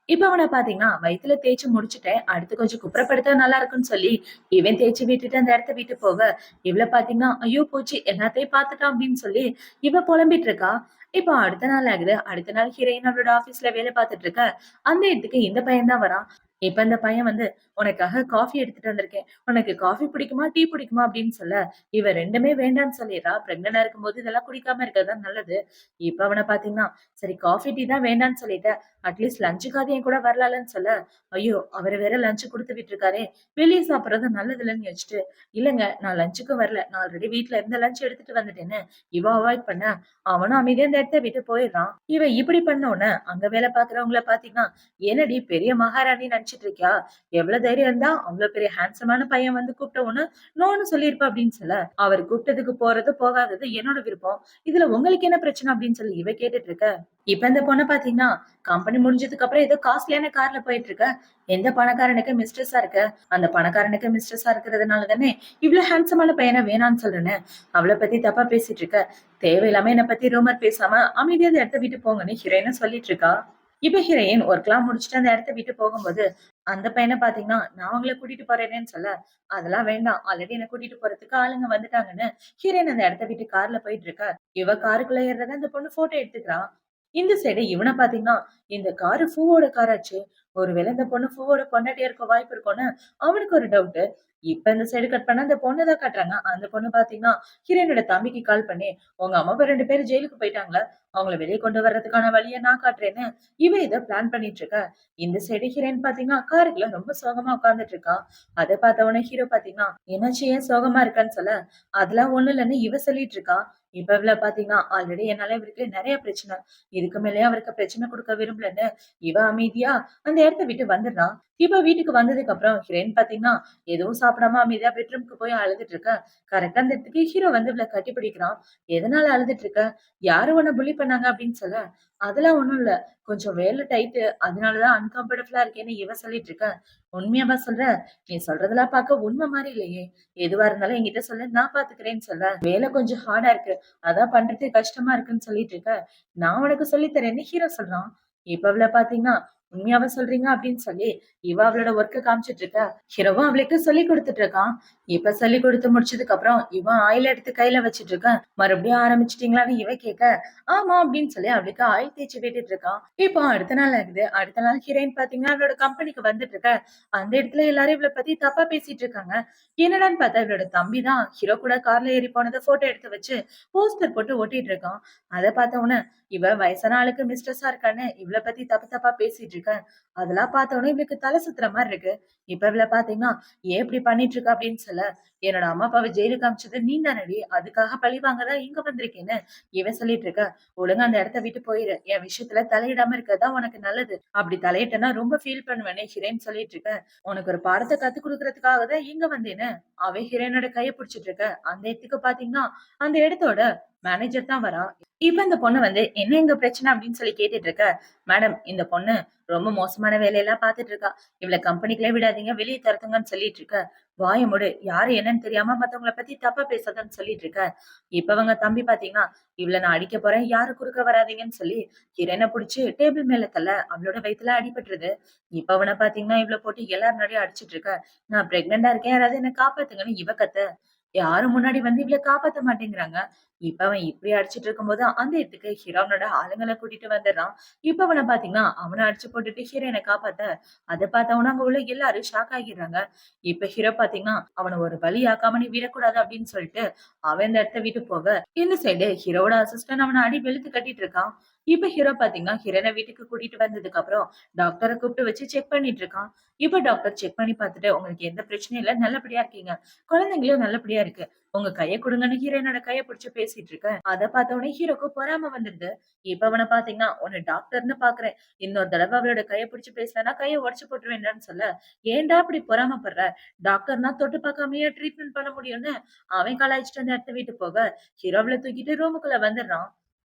A: இப்ப அவனை பாத்தீங்கன்னா வயித்துல தேய்ச்சி முடிச்சுட்டேன், அடுத்து கொஞ்சம் குப்புறப்படுத்தா நல்லா இருக்குன்னு சொல்லி இவன் தேய்ச்சி விட்டுட்டு அந்த இடத்த விட்டு போக, இவள பாத்தீங்கன்னா ஐயோ போச்சு எல்லாத்தையும் பாத்துட்டான் அப்படின்னு சொல்லி இவ புலம்பிட்டு இருக்கா. இப்போ அடுத்த நாள் ஆகுது. அடுத்த நாள் ஹீரோயின் அவளோட ஆபீஸ்ல வேலை பார்த்துட்டு இருக்க. அந்த இடத்துக்கு இந்த பையன் தான் வரான். இப்ப இந்த பையன் வந்து, உனக்காக காஃபி எடுத்துட்டு வந்திருக்கேன், உனக்கு காஃபி பிடிக்குமா டீ பிடிக்குமா அப்படின்னு சொல்ல, இவ ரெண்டுமே வேண்டான்னு சொல்லிடுறா. பிரெக்னண்டா இருக்கும்போது இதெல்லாம் குடிக்காம இருக்கிறது தான் நல்லது. இப்ப அவனை பாத்தீங்கன்னா, சரி காஃபி டீ தான் வேண்டான்னு சொல்லிட்டேன், அட்லீஸ்ட் லஞ்சுக்காவது என் கூட வரலாம்னு சொல்ல, ஐயோ அவரு வேற லஞ்ச் கொடுத்து விட்டு இருக்காரே, வெளியே சாப்பிடுறது நல்லது இல்லைன்னு யோசிச்சுட்டு, இல்லங்க நான் லஞ்சுக்கும் வரல, நான் ஆல்ரெடி வீட்ல இருந்த லஞ்ச் எடுத்துட்டு வந்துட்டேன்னு இவ அவாய்ட் பண்ண, அவனும் அமைதியா அந்த இடத்த விட்டு போயிடுறான். இவ இப்படி பண்ண உடனே அங்க வேலை பாக்குறவங்கள பாத்தீங்கன்னா, என்னடி பெரிய மகாராணி நினைச்சிட்டு இருக்கியா, எவ்வளவு தைரியம் இருந்தா அவ்வளவு பெரிய ஹேண்ட்ஸமான பையன் வந்து கூப்பிட்ட உடனே நோன்னு சொல்லியிருப்ப அப்படின்னு சொல்ல, அவர் கூப்பிட்டதுக்கு போறது போகாதது என்னோட விருப்பம், இதுல உங்களுக்கு என்ன பிரச்சனை அப்படின்னு சொல்லி இவ கேட்டுட்டு இருக்க. இப்ப இந்த பொண்ணை பாத்தீங்கன்னா கம்பெனி முடிஞ்சதுக்கு அப்புறம் ஏதோ காஸ்ட்லியான கார்ல போயிட்டு இருக்க. எந்த பணக்காரனுக்கு மிஸ்ட்ரஸா இருக்க, அந்த பணக்காரனுக்கு மிஸ்ட்ரஸா இருக்கிறதுனால தானே இவ்வளவு ஹேண்ட்ஸமான பையனை வேணான்னு சொல்றேன்னு அவளை பத்தி தப்பா பேசிட்டு இருக்க. தேவையில்லாம என்னை பத்தி ரூமர் பேசாம அமைதியா அந்த இடத்த விட்டு போங்கன்னு ஹீரோயினும் சொல்லிட்டு இருக்கா. இப்ப ஹீரோயின் ஒர்க்லாம் முடிச்சுட்டு அந்த இடத்த விட்டு போகும்போது அந்த பையனை பாத்தீங்கன்னா, நான் உங்களை கூட்டிட்டு போறேனேன்னு சொல்ல, அதெல்லாம் வேண்டாம், ஆல்ரெடி என்ன கூட்டிட்டு போறதுக்கு ஆளுங்க வந்துட்டாங்கன்னு ஹீரோயின் அந்த இடத்த விட்டு கார்ல போயிட்டு இருக்க. இவ காருக்குள்ள ஏறத அந்த பொண்ணு போட்டோ எடுத்துக்கிறான். இந்த சைடு இவனை பாத்தீங்கன்னா, இந்த காரு பூவோட காராச்சு, ஒருவேளை இந்த பொண்ணு பூவோட பொண்டாட்டியா இருக்க வாய்ப்பு இருக்கும்னு அவனுக்கு ஒரு டவுட். இப்ப இந்த சைடு கட் பண்ணா அந்த பொண்ணுதான் காட்டுறாங்க. அந்த பொண்ணு பாத்தீங்கன்னா ஹீரோயினோட தம்பிக்கு கால் பண்ணி, உங்க அம்மா 2 பேரும் ஜெயிலுக்கு போயிட்டாங்களா, அவங்கள வெளியே கொண்டு வர்றதுக்கான வழியை நான் காட்டுறேன்னு இவ இதை பிளான் பண்ணிட்டு இருக்க. இந்த சைடு ஹீரோயின் பாத்தீங்கன்னா காருக்குள்ள ரொம்ப சோகமா உட்கார்ந்துட்டு இருக்கா. அதை பார்த்த உடனே ஹீரோ பாத்தீங்கன்னா, என்னாச்சு ஏன் சோகமா இருக்கான்னு சொல்ல, அதெல்லாம் ஒண்ணு இல்லைன்னு இவ சொல்லிட்டு இருக்கா. இப்ப இவள பாத்தீங்கன்னா ஆல்ரெடி என்னால இவருக்கு நிறைய பிரச்சனை, இதுக்கு மேலயே அவருக்கு பிரச்சனை கொடுக்க விரும்பலன்னு இவ அமைதியா அந்த இடத்த விட்டு வந்துடுறான். இப்ப வீட்டுக்கு வந்ததுக்கு அப்புறம் ஹீரோயின் பாத்தீங்கன்னா எதுவும் சாப்பிடாம அமைதியா பெட்ரூம்க்கு போய் அழுதுட்டு இருக்க. கரெக்டா அந்த இடத்துக்கு ஹீரோ வந்து இவளை கட்டி பிடிக்கிறான். எதனால அழுதுட்டு இருக்க, யாரு உன்னை புள்ளி பண்ணாங்க அப்படின்னு சொல்ல, அதெல்லாம் ஒண்ணும் இல்ல, கொஞ்சம் வேலை டைட்டு, அதனாலதான் அன்கம்ஃபர்டபுளா இருக்கேன்னு இவ சொல்லிட்டு இருக்க. உண்மையாவா சொல்ற, நீ சொல்றதெல்லாம் பார்க்க உண்மை மாதிரி இல்லையே, எதுவா இருந்தாலும் என்கிட்ட சொல்ல, நான் பாத்துக்கிறேன்னு சொல்ல, வேலை கொஞ்சம் ஹார்டா இருக்கு, அதான் பண்றது கஷ்டமா இருக்குன்னு சொல்லிட்டு இருக்க, நான் உனக்கு சொல்லி தரேன்னு ஹீரோ சொல்றான். இப்ப அவள பாத்தீங்கன்னா, உண்மையாவா சொல்றீங்க அப்படின்னு சொல்லி இவ அவளோட ஒர்க்க காமிச்சிட்டு இருக்க. ஹீரோவும் அவளுக்கு சொல்லி கொடுத்துட்டு இருக்கான். இப்ப சொல்லி கொடுத்து முடிச்சதுக்கு அப்புறம் இவன் ஆயில் எடுத்து கையில வச்சிட்டு இருக்கான். மறுபடியும் ஆரம்பிச்சிட்டீங்களான்னு இவ கேட்க, ஆமா அப்படின்னு சொல்லி அவளுக்கு ஆயில் தேய்ச்சி விட்டுட்டு இருக்கான். இப்போ அடுத்த நாள் ஆகுது. அடுத்த நாள் ஹீரோயின் பாத்தீங்கன்னா அவளோட கம்பெனிக்கு வந்துட்டு இருக்க. அந்த இடத்துல எல்லாரும் இவளை பத்தி தப்பா பேசிட்டு இருக்காங்க. என்னடான்னு பார்த்தா இவளோட தம்பி தான் ஹீரோ கூட கார்ல ஏறி போனதை போட்டோ எடுத்து வச்சு போஸ்டர் போட்டு ஒட்டிட்டு இருக்கான். அதை பார்த்த உடனே இவ வயசான ஆளுக்கு மிஸ்டர்ஸா இருக்கான்னு இவளை பத்தி தப்பு தப்பா பேசிட்டு இருக்க. அதெல்லாம் பார்த்த உடனே இவளுக்கு தலை சுத்துற மாதிரி இருக்கு. இப்ப இவள பாத்தீங்கன்னா, ஏன் இப்படி பண்ணிட்டு இருக்க அப்படின்னு சொல்ல, என்னோட அம்மா அப்பாவை ஜெயிலுக்கு அமிச்சது நீ தானடி, அதுக்காக பழி வாங்கதான் இங்க வந்திருக்கேன்னு இவன் சொல்லிட்டு இருக்க. ஒழுங்கா அந்த இடத்த விட்டு போயிரு, என் விஷயத்துல தலையிடாம இருக்கதான் உனக்கு நல்லது, அப்படி தலையிட்டனா ரொம்ப ஃபீல் பண்ணுவேன்னு ஹீரோயின் சொல்லிட்டு இருக்க. உனக்கு ஒரு பாடத்தை கத்து கொடுக்கறதுக்காக தான் இங்க வந்தேன்னு அவ ஹீரோயினோட கையை பிடிச்சிட்டு இருக்க. அந்த இடத்துக்கு பாத்தீங்கன்னா அந்த இடத்தோட மேனேஜர் தான் வரா. இப்ப இந்த பொண்ணு வந்து என்ன இங்க பிரச்சனை அப்படின்னு சொல்லி கேட்டுட்டு இருக்க, மேடம் இந்த பொண்ணு ரொம்ப மோசமான வேலையெல்லாம் பாத்துட்டு இருக்கா. இவள கம்பெனிக்குள்ளே விடாதீங்க, வெளியே துரத்துங்கன்னு சொல்லிட்டு இருக்க. வாய மூடு, யாரு என்னன்னு தெரியாம மத்தவங்கள பத்தி தப்பா பேசாதன்னு சொல்லிட்டு இருக்க. இப்ப அவங்க தம்பி பாத்தீங்கன்னா, இவள நான் அடிக்க போறேன், யாரு குறுக்க வராதீங்கன்னு சொல்லி கிரண புடிச்சு டேபிள் மேல தள்ள அவளோட வயித்துல அடிபட்டுருது. இப்ப அவன பாத்தீங்கன்னா இவள போட்டு எல்லார் முன்னாடியும் அடிச்சிட்டு இருக்க. நான் பிரெக்னெண்டா இருக்கேன், யாராவது என்ன காப்பாத்துங்கன்னு இவ கத்த. யாரும் முன்னாடி வந்து இவள காப்பாத்த மாட்டேங்கிறாங்க. இப்ப அவன் இப்படி அடிச்சிட்டு இருக்கும்போது அந்த இடத்துக்கு ஹீரோனோட ஆளுங்களை கூட்டிட்டு வந்துடுறான். இப்ப அவனை பாத்தீங்கன்னா அவனை அடிச்சு போட்டுட்டு ஹீரோனை காப்பாத்த அதை பார்த்தவன அங்க உள்ள எல்லாரும் ஷாக் ஆகிடுறாங்க. இப்ப ஹீரோ பாத்தீங்கன்னா அவனை ஒரு பலியாக்காம நீ விடக்கூடாது அப்படின்னு சொல்லிட்டு அவன் இந்த இடத்த விட்டு போக இந்த சைடு ஹீரோட அசிஸ்டன்ட் அவனை அடி வெளுத்து கட்டிட்டு இருக்கான். இப்ப ஹீரோ பாத்தீங்கன்னா ஹீரோனை வீட்டுக்கு கூட்டிட்டு வந்ததுக்கு அப்புறம் டாக்டரை கூப்பிட்டு வச்சு செக் பண்ணிட்டு இருக்கான். இப்ப டாக்டர் செக் பண்ணி பார்த்துட்டு உங்களுக்கு எந்த பிரச்சனையும் இல்ல, நல்லபடியா இருக்கீங்க, குழந்தைங்களும் நல்லபடியா இருக்கு, உங்க கைய குடுங்கன்னு ஹீரோயினோட கைய பிடிச்சு பேசிட்டு இருக்கேன். அத பார்த்த உடனே ஹீரோக்கு பொறாம வந்துருது. இப்ப அவனை பாத்தீங்கன்னா உன்னை டாக்டர்னு பாக்குறேன், இன்னொரு தடவை அவளோட கைய பிடிச்சு பேசினா கைய உடச்சு போட்டுருவேன்டான்னு சொல்ல, ஏன்டா இப்படி பொறாமப்படுற, டாக்டர்னா தொட்டு பார்க்காமயே ட்ரீட்மெண்ட் பண்ண முடியும்னு அவன் கலாய்ச்சிட்டு அந்த இடத்த விட்டு போக ஹீரோவில தூக்கிட்டு ரூமுக்குள்ள வந்துடுறான்.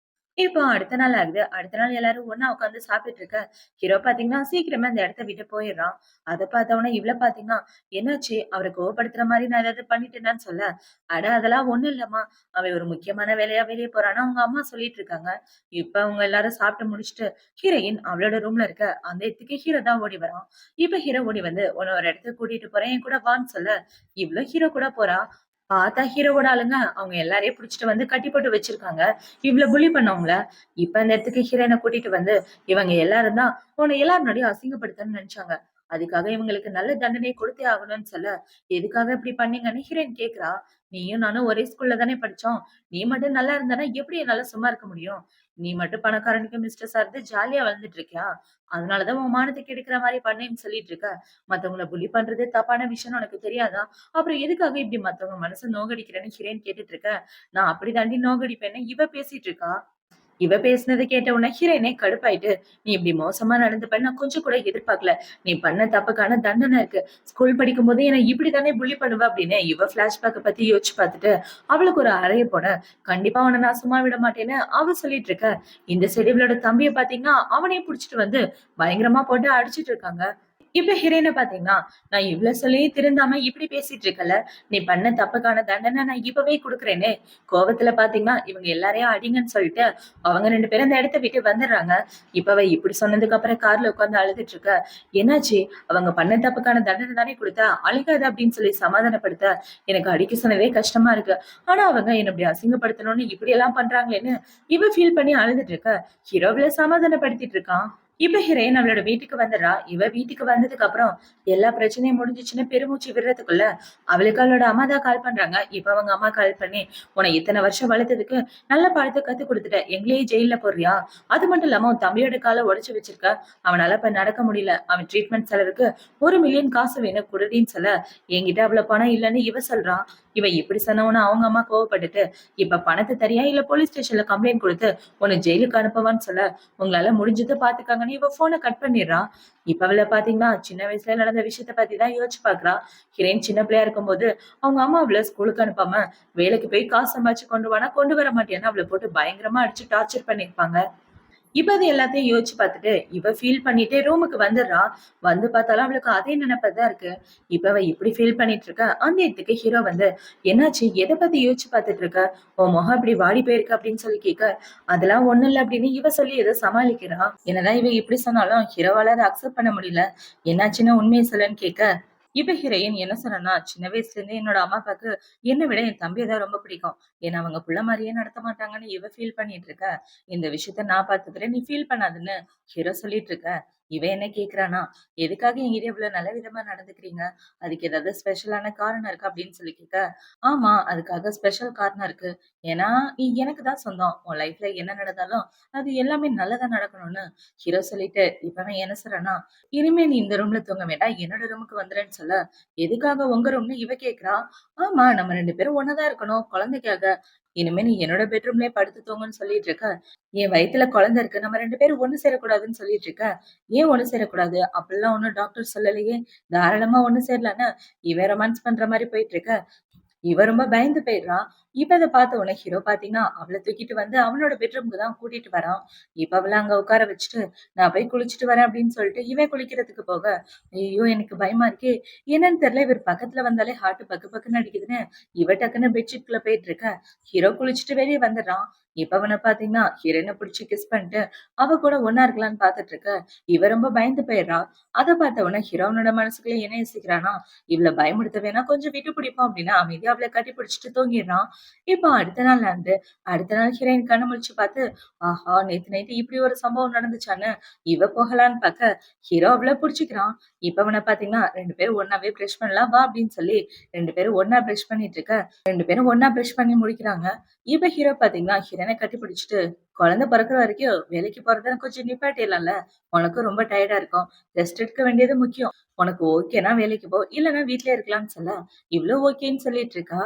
A: இப்போ அடுத்த நாள் ஆகுது. அடுத்த நாள் எல்லாரும் ஒண்ணா உட்காந்து சாப்பிட்டுட்டு இருக்க. ஹீரோ பாத்தீங்கன்னா சீக்கிரமா அந்த இடத்த விட்டு போயிடுறான். அத பார்த்தவொடனே இவள பாத்தீங்கன்னா, என்னாச்சு? அவர கோவப்படுத்துற மாரி நான் ஏதாவது பண்ணிட்டேனான்னு சொல்ல, அட அதெல்லாம் ஒண்ணும் இல்லம்மா. அவன் ஒரு முக்கியமான வேலையா வெளிய போறான்னு அவங்க அம்மா சொல்லிட்டு இருக்காங்க. இப்ப அவங்க எல்லாரும் சாப்பிட்டு முடிச்சுட்டு, ஹீரோயின் அவளோட ரூம்ல இருக்க அந்த இடத்துக்கு ஹீரோ தான் ஓடி வரான். இப்ப ஹீரோ ஓடி வந்து உன்ன ஒரு இடத்துக்கு கூட்டிட்டு போறேன், என் கூட வான்னு சொல்ல, இவளும் ஹீரோ கூட போறா. பார்த்தா ஹீரோவோட ஆளுங்க அவங்க எல்லாரையும் புடிச்சிட்டு வந்து கட்டி போட்டு வச்சிருக்காங்க. இவ்ளோ புலி பண்ணவங்கள. இப்ப அந்த இடத்துக்கு ஹீரோயின கூட்டிட்டு வந்து இவங்க எல்லாரும் தான் உன்னை எல்லார் முன்னாடியும் அசிங்கப்படுத்தணும்னு நினைச்சாங்க. அதுக்காக இவங்களுக்கு நல்ல தண்டனை கொடுத்தே ஆகணும்னு சொல்ல, எதுக்காக இப்படி பண்ணீங்கன்னு ஹீரோயின் கேக்குறா. நீயும் நானும் ஒரே ஸ்கூல்ல தானே படிச்சோம். நீ மட்டும் நல்லா இருந்தானா எப்படி என்னால சும்மா இருக்க முடியும்? நீ மட்டும் பணக்காரனுக்கு மிஸ்டர் சார்ந்து ஜாலியா வாழ்ந்துட்டு இருக்கியா? அதனாலதான் உன் மானத்துக்கு எடுக்கிற மாதிரி பண்ணேன்னு சொல்லிட்டு இருக்க. மத்தவங்கள புலி பண்றது தப்பான விஷயம்னு உனக்கு தெரியாதா? அப்புறம் எதுக்காக இப்படி மத்தவங்க மனச நோகடிக்கிறேன்னு ஹீரோயின் கேட்டுட்டு இருக்க. நான் அப்படி தாண்டி நோகடிப்பேன்னு இவ பேசிட்டு இருக்கா. இவ பேசினதை கேட்ட உடனே ஹீரோயினே கடுப்பாயிட்டு, நீ இப்படி மோசமா நடந்துப்பன்னு நான் கொஞ்சம் கூட எதிர்பார்க்கல. நீ பண்ண தப்புக்கான தண்டனை இருக்கு. ஸ்கூல் படிக்கும்போது என்ன இப்படி தானே புல்லி பண்ணுவ அப்படின்னு இவ பிளாஷ்பேக்க பத்தி யோசிச்சு பார்த்துட்டு அவளுக்கு ஒரு அறைய போட, கண்டிப்பா உன்னை நான் சும்மா விட மாட்டேன்னு அவ சொல்லிட்டு இருக்க. இந்த சைடு இவளோட தம்பிய பாத்தீங்கன்னா அவனையும் புடிச்சிட்டு வந்து பயங்கரமா போட்டு அடிச்சிட்டு இருக்காங்க. இப்ப ஹீரோயின பாத்தீங்கன்னா, நான் இவ்ளோ சொல்லியும் திருந்தாம இப்படி பேசிட்டு இருக்கல. நீ பண்ண தப்புக்கான தண்டனை நான் இப்பவே குடுக்குறேனே. கோவத்துல பாத்தீங்கன்னா, இவங்க எல்லாரையும் அடிங்கன்னு சொல்லிட்டு, அவங்க 2 பேரும் அந்த இடத்த விட்டு வந்துடுறாங்க. இப்ப அவ இப்படி சொன்னதுக்கு அப்புறம் கார்ல உட்கார்ந்து அழுதுட்டு இருக்க. என்னாச்சு? அவங்க பண்ண தப்புக்கான தண்டனை தானே குடுத்தா, அழுகாத அப்படின்னு சொல்லி சமாதானப்படுத்த, எனக்கு அடிக்க சொன்னதே கஷ்டமா இருக்கு. ஆனா அவங்க என்ன இப்படி அசிங்கப்படுத்தணும்னு இப்படி எல்லாம் பண்றாங்களேன்னு இவ ஃபீல் பண்ணி அழுதுட்டு இருக்க. ஹீரோவில சமாதானப்படுத்திட்டு இருக்கான். இப்ப ஹீரோயின் அவளோட வீட்டுக்கு வந்துடுறா. இவ வீட்டுக்கு வந்ததுக்கு அப்புறம் எல்லா பிரச்சனையும் முடிஞ்சுச்சுன்னு பெருமூச்சு விடுறதுக்குள்ள அவளுக்கு அவளோட அம்மா தான் கால் பண்றாங்க. இப்ப அவங்க அம்மா கால் பண்ணி, உன்னை இத்தனை வருஷம் வளர்த்ததுக்கு நல்ல பாடத்தை கத்து கொடுத்துட்ட, எங்களையே ஜெயில போடுறியா? அது மட்டும் இல்லாம உன் தம்பியோட காலை உடைச்சு வச்சிருக்க, அவனால இப்ப நடக்க முடியல, அவன் ட்ரீட்மெண்ட் செலவுக்கு 1 மில்லியன் காசு வேணும் குடுடின்னு சொல்ல, என்கிட்ட அவ்வளவு பணம் இல்லைன்னு இவ சொல்றான். இவ இப்படி சொன்னவன அவங்க அம்மா கோவப்பட்டுட்டு, இப்ப பணத்தை தரியா இல்ல போலீஸ் ஸ்டேஷன்ல கம்ப்ளைண்ட் கொடுத்து உன்னை ஜெயிலுக்கு அனுப்புவான்னு சொல்ல, உங்களால முடிஞ்சதை பாத்துக்காங்கன்னு இவ போனை கட் பண்ணிடுறா. இப்ப அவள பாத்தீங்கன்னா சின்ன வயசுல நடந்த விஷயத்த பத்தி தான் யோசிச்சு பாக்குறா. ஹிரேன் சின்ன பிள்ளையா இருக்கும்போது அவங்க அம்மா அவள ஸ்கூலுக்கு அனுப்பாம வேலைக்கு போய் காசு சம்பாதிச்சு கொண்டு வானா கொண்டு வர மாட்டேன்னு அவளை போட்டு பயங்கரமா அடிச்சு டார்ச்சர் பண்ணிருப்பாங்க. இப்ப அது எல்லாத்தையும் யோசிச்சு பார்த்துட்டு இவ ஃபீல் பண்ணிட்டே ரூமுக்கு வந்துடுறா. வந்து பார்த்தாலும் அவளுக்கு அதே நினைப்பதான் இருக்கு. இப்ப அவ இப்படி ஃபீல் பண்ணிட்டு இருக்க அந்த இடத்துக்கு ஹீரோ வந்து, என்னாச்சு? எதை பத்தி யோசிச்சு பார்த்துட்டு இருக்க? உன் முகம் இப்படி வாடி போயிருக்கு அப்படின்னு சொல்லி கேட்க, அதெல்லாம் ஒண்ணும் இல்ல அப்படின்னு இவ சொல்லி ஏதோ சமாளிக்கிறா. என்னதான் இவ இப்படி சொன்னாலும் ஹீரோவால அதை அக்செப்ட் பண்ண முடியல. என்னாச்சுன்னு உண்மையை சொல்லன்னு கேட்க, இப்ப ஹீரோயின் என்ன சொன்னா, சின்ன வயசுல இருந்தே என்னோட அம்மா அப்பாக்கு என்னை விட என் தம்பியை தான் ரொம்ப பிடிக்கும். ஏன்னா அவங்க புள்ள மாதிரியே நடத்த மாட்டாங்கன்னு இவ ஃபீல் பண்ணிட்டு இருக்க. இந்த விஷயத்த நான் பாத்துக்கிறேன், நீ ஃபீல் பண்ணாதுன்னு ஹீரோ சொல்லிட்டு இருக்க. இவ என்ன கேக்குறானா, எதுக்காக என்கிட்ட இவ்வளவு நல்ல விதமா நடந்துக்கிறீங்க? அதுக்கு ஏதாவது ஸ்பெஷலான காரணம் இருக்கா அப்படின்னு சொல்லி கேட்க, ஆமா அதுக்காக ஸ்பெஷல் காரணம் இருக்கு. ஏன்னா நீ எனக்கு தான் சொந்தம், உன் லைஃப்ல என்ன நடந்தாலும் அது எல்லாமே நல்லதா நடக்கணும்னு ஹீரோ சொல்லிட்டு இப்ப என்ன சொல்றேன்னா, இனிமே நீ இந்த ரூம்ல தூங்க வேண்டாம், என்னோட ரூமுக்கு வந்துடுன்னு சொல்ல, எதுக்காக உங்க ரூம்னு இவ கேக்குறா. ஆமா நம்ம 2 பேரும் ஒண்ணாதான் இருக்கணும் குழந்தைக்காக. இனிமே நீ என்னோட பெட்ரூம்லயே படுத்து தூங்குன்னு சொல்லிட்டு இருக்க. என் வயித்துல குழந்தை இருக்கு, நம்ம 2 பேரும் ஒண்ணு சேரக்கூடாதுன்னு சொல்லிட்டு இருக்க. ஏன் ஒண்ணு சேரக்கூடாது? அப்படிலாம் ஒண்ணும் டாக்டர் சொல்லலையே. தாராளமா ஒண்ணு சேரலான்னு இவன் ரொமான்ஸ் பண்ற மாதிரி போயிட்டு இருக்க. இவ ரொம்ப பயந்து போயிடுறா. இப்ப அத பார்த்த உடனே ஹீரோ பார்த்தீங்கன்னா, அவள தூக்கிட்டு வந்து அவனோட பெட்ரூம்க்கு தான் கூட்டிட்டு வரான். இப்ப அவள அங்க உட்கார வச்சுட்டு, "நான் போய் குளிச்சுட்டு வரேன்" அப்படின்னு சொல்லிட்டு இவன் குளிக்கிறதுக்கு போக, ஐயய்யோ! எனக்கு பயமா இருக்கே! என்னன்னு தெரியல இவர் பக்கத்துல வந்தாலே ஹார்ட் பக்கு பக்குன்னு அடிக்குதுன்னு, இவ டக்குன்னு பெட்ஷீட்குள்ள போயிட்டு இருக்க, ஹீரோ குளிச்சுட்டு வெளிய வந்துடுறான். இப்ப அவன பார்த்தீங்கன்னா, ஹீரோயின புடிச்சு கிஸ் பண்ணிட்டு, அவ கூட ஒண்ணா இருக்கலான்னு பார்த்துட்டு இருக்க, இவ ரொம்ப பயந்து போயிடுறா. அத பார்த்த உடனே ஹீரோனோட மனசுக்குள்ள என்ன யோசிக்கிறான்னா, இவள பயமுறுத்த வேணா கொஞ்சம் விட்டு பிடிப்போம் அப்படின்னு அமைதியா அவள கட்டி பிடிச்சுட்டு தூங்கிடுறான். இப்போ அடுத்த நாள் ஹீரோயின் கண்ணு முழிச்சு பார்த்து, ஆஹா! நேத்து நைட்டு இப்படி ஒரு சம்பவம் நடந்துச்சான்னு இவ போகலான்னு பார்க்க, ஹீரோ அவள புடிச்சுக்கிறான். இப்ப அவன பார்த்தீங்கன்னா, 2 பேரும் ஒண்ணாவே பிரஷ் பண்ணலாம் வா அப்படின்னு சொல்லி 2 பேரும் ஒண்ணா பிரஷ் பண்ணிட்டு இருக்க, 2 பேரும் ஒண்ணா பிரஷ் பண்ணி முடிக்கிறாங்க. இப்ப ஹீரோ பார்த்தீங்கன்னா, ஹீரோயின கட்டி பிடிச்சுட்டு, குழந்தை பொறக்குற வரைக்கும் வேலைக்கு போறத கொஞ்சம் நிப்பாட்டிடலாம்ல. உனக்கும் ரொம்ப டயர்டா இருக்கும். ரெஸ்ட் எடுக்க வேண்டியது முக்கியம். உனக்கு ஓகேனா வேலைக்கு போ. இல்லன்னா வீட்லயே இருக்கலாம்னு சொல்ல, இவளும் ஓகேன்னு சொல்லிட்டு இருக்கா.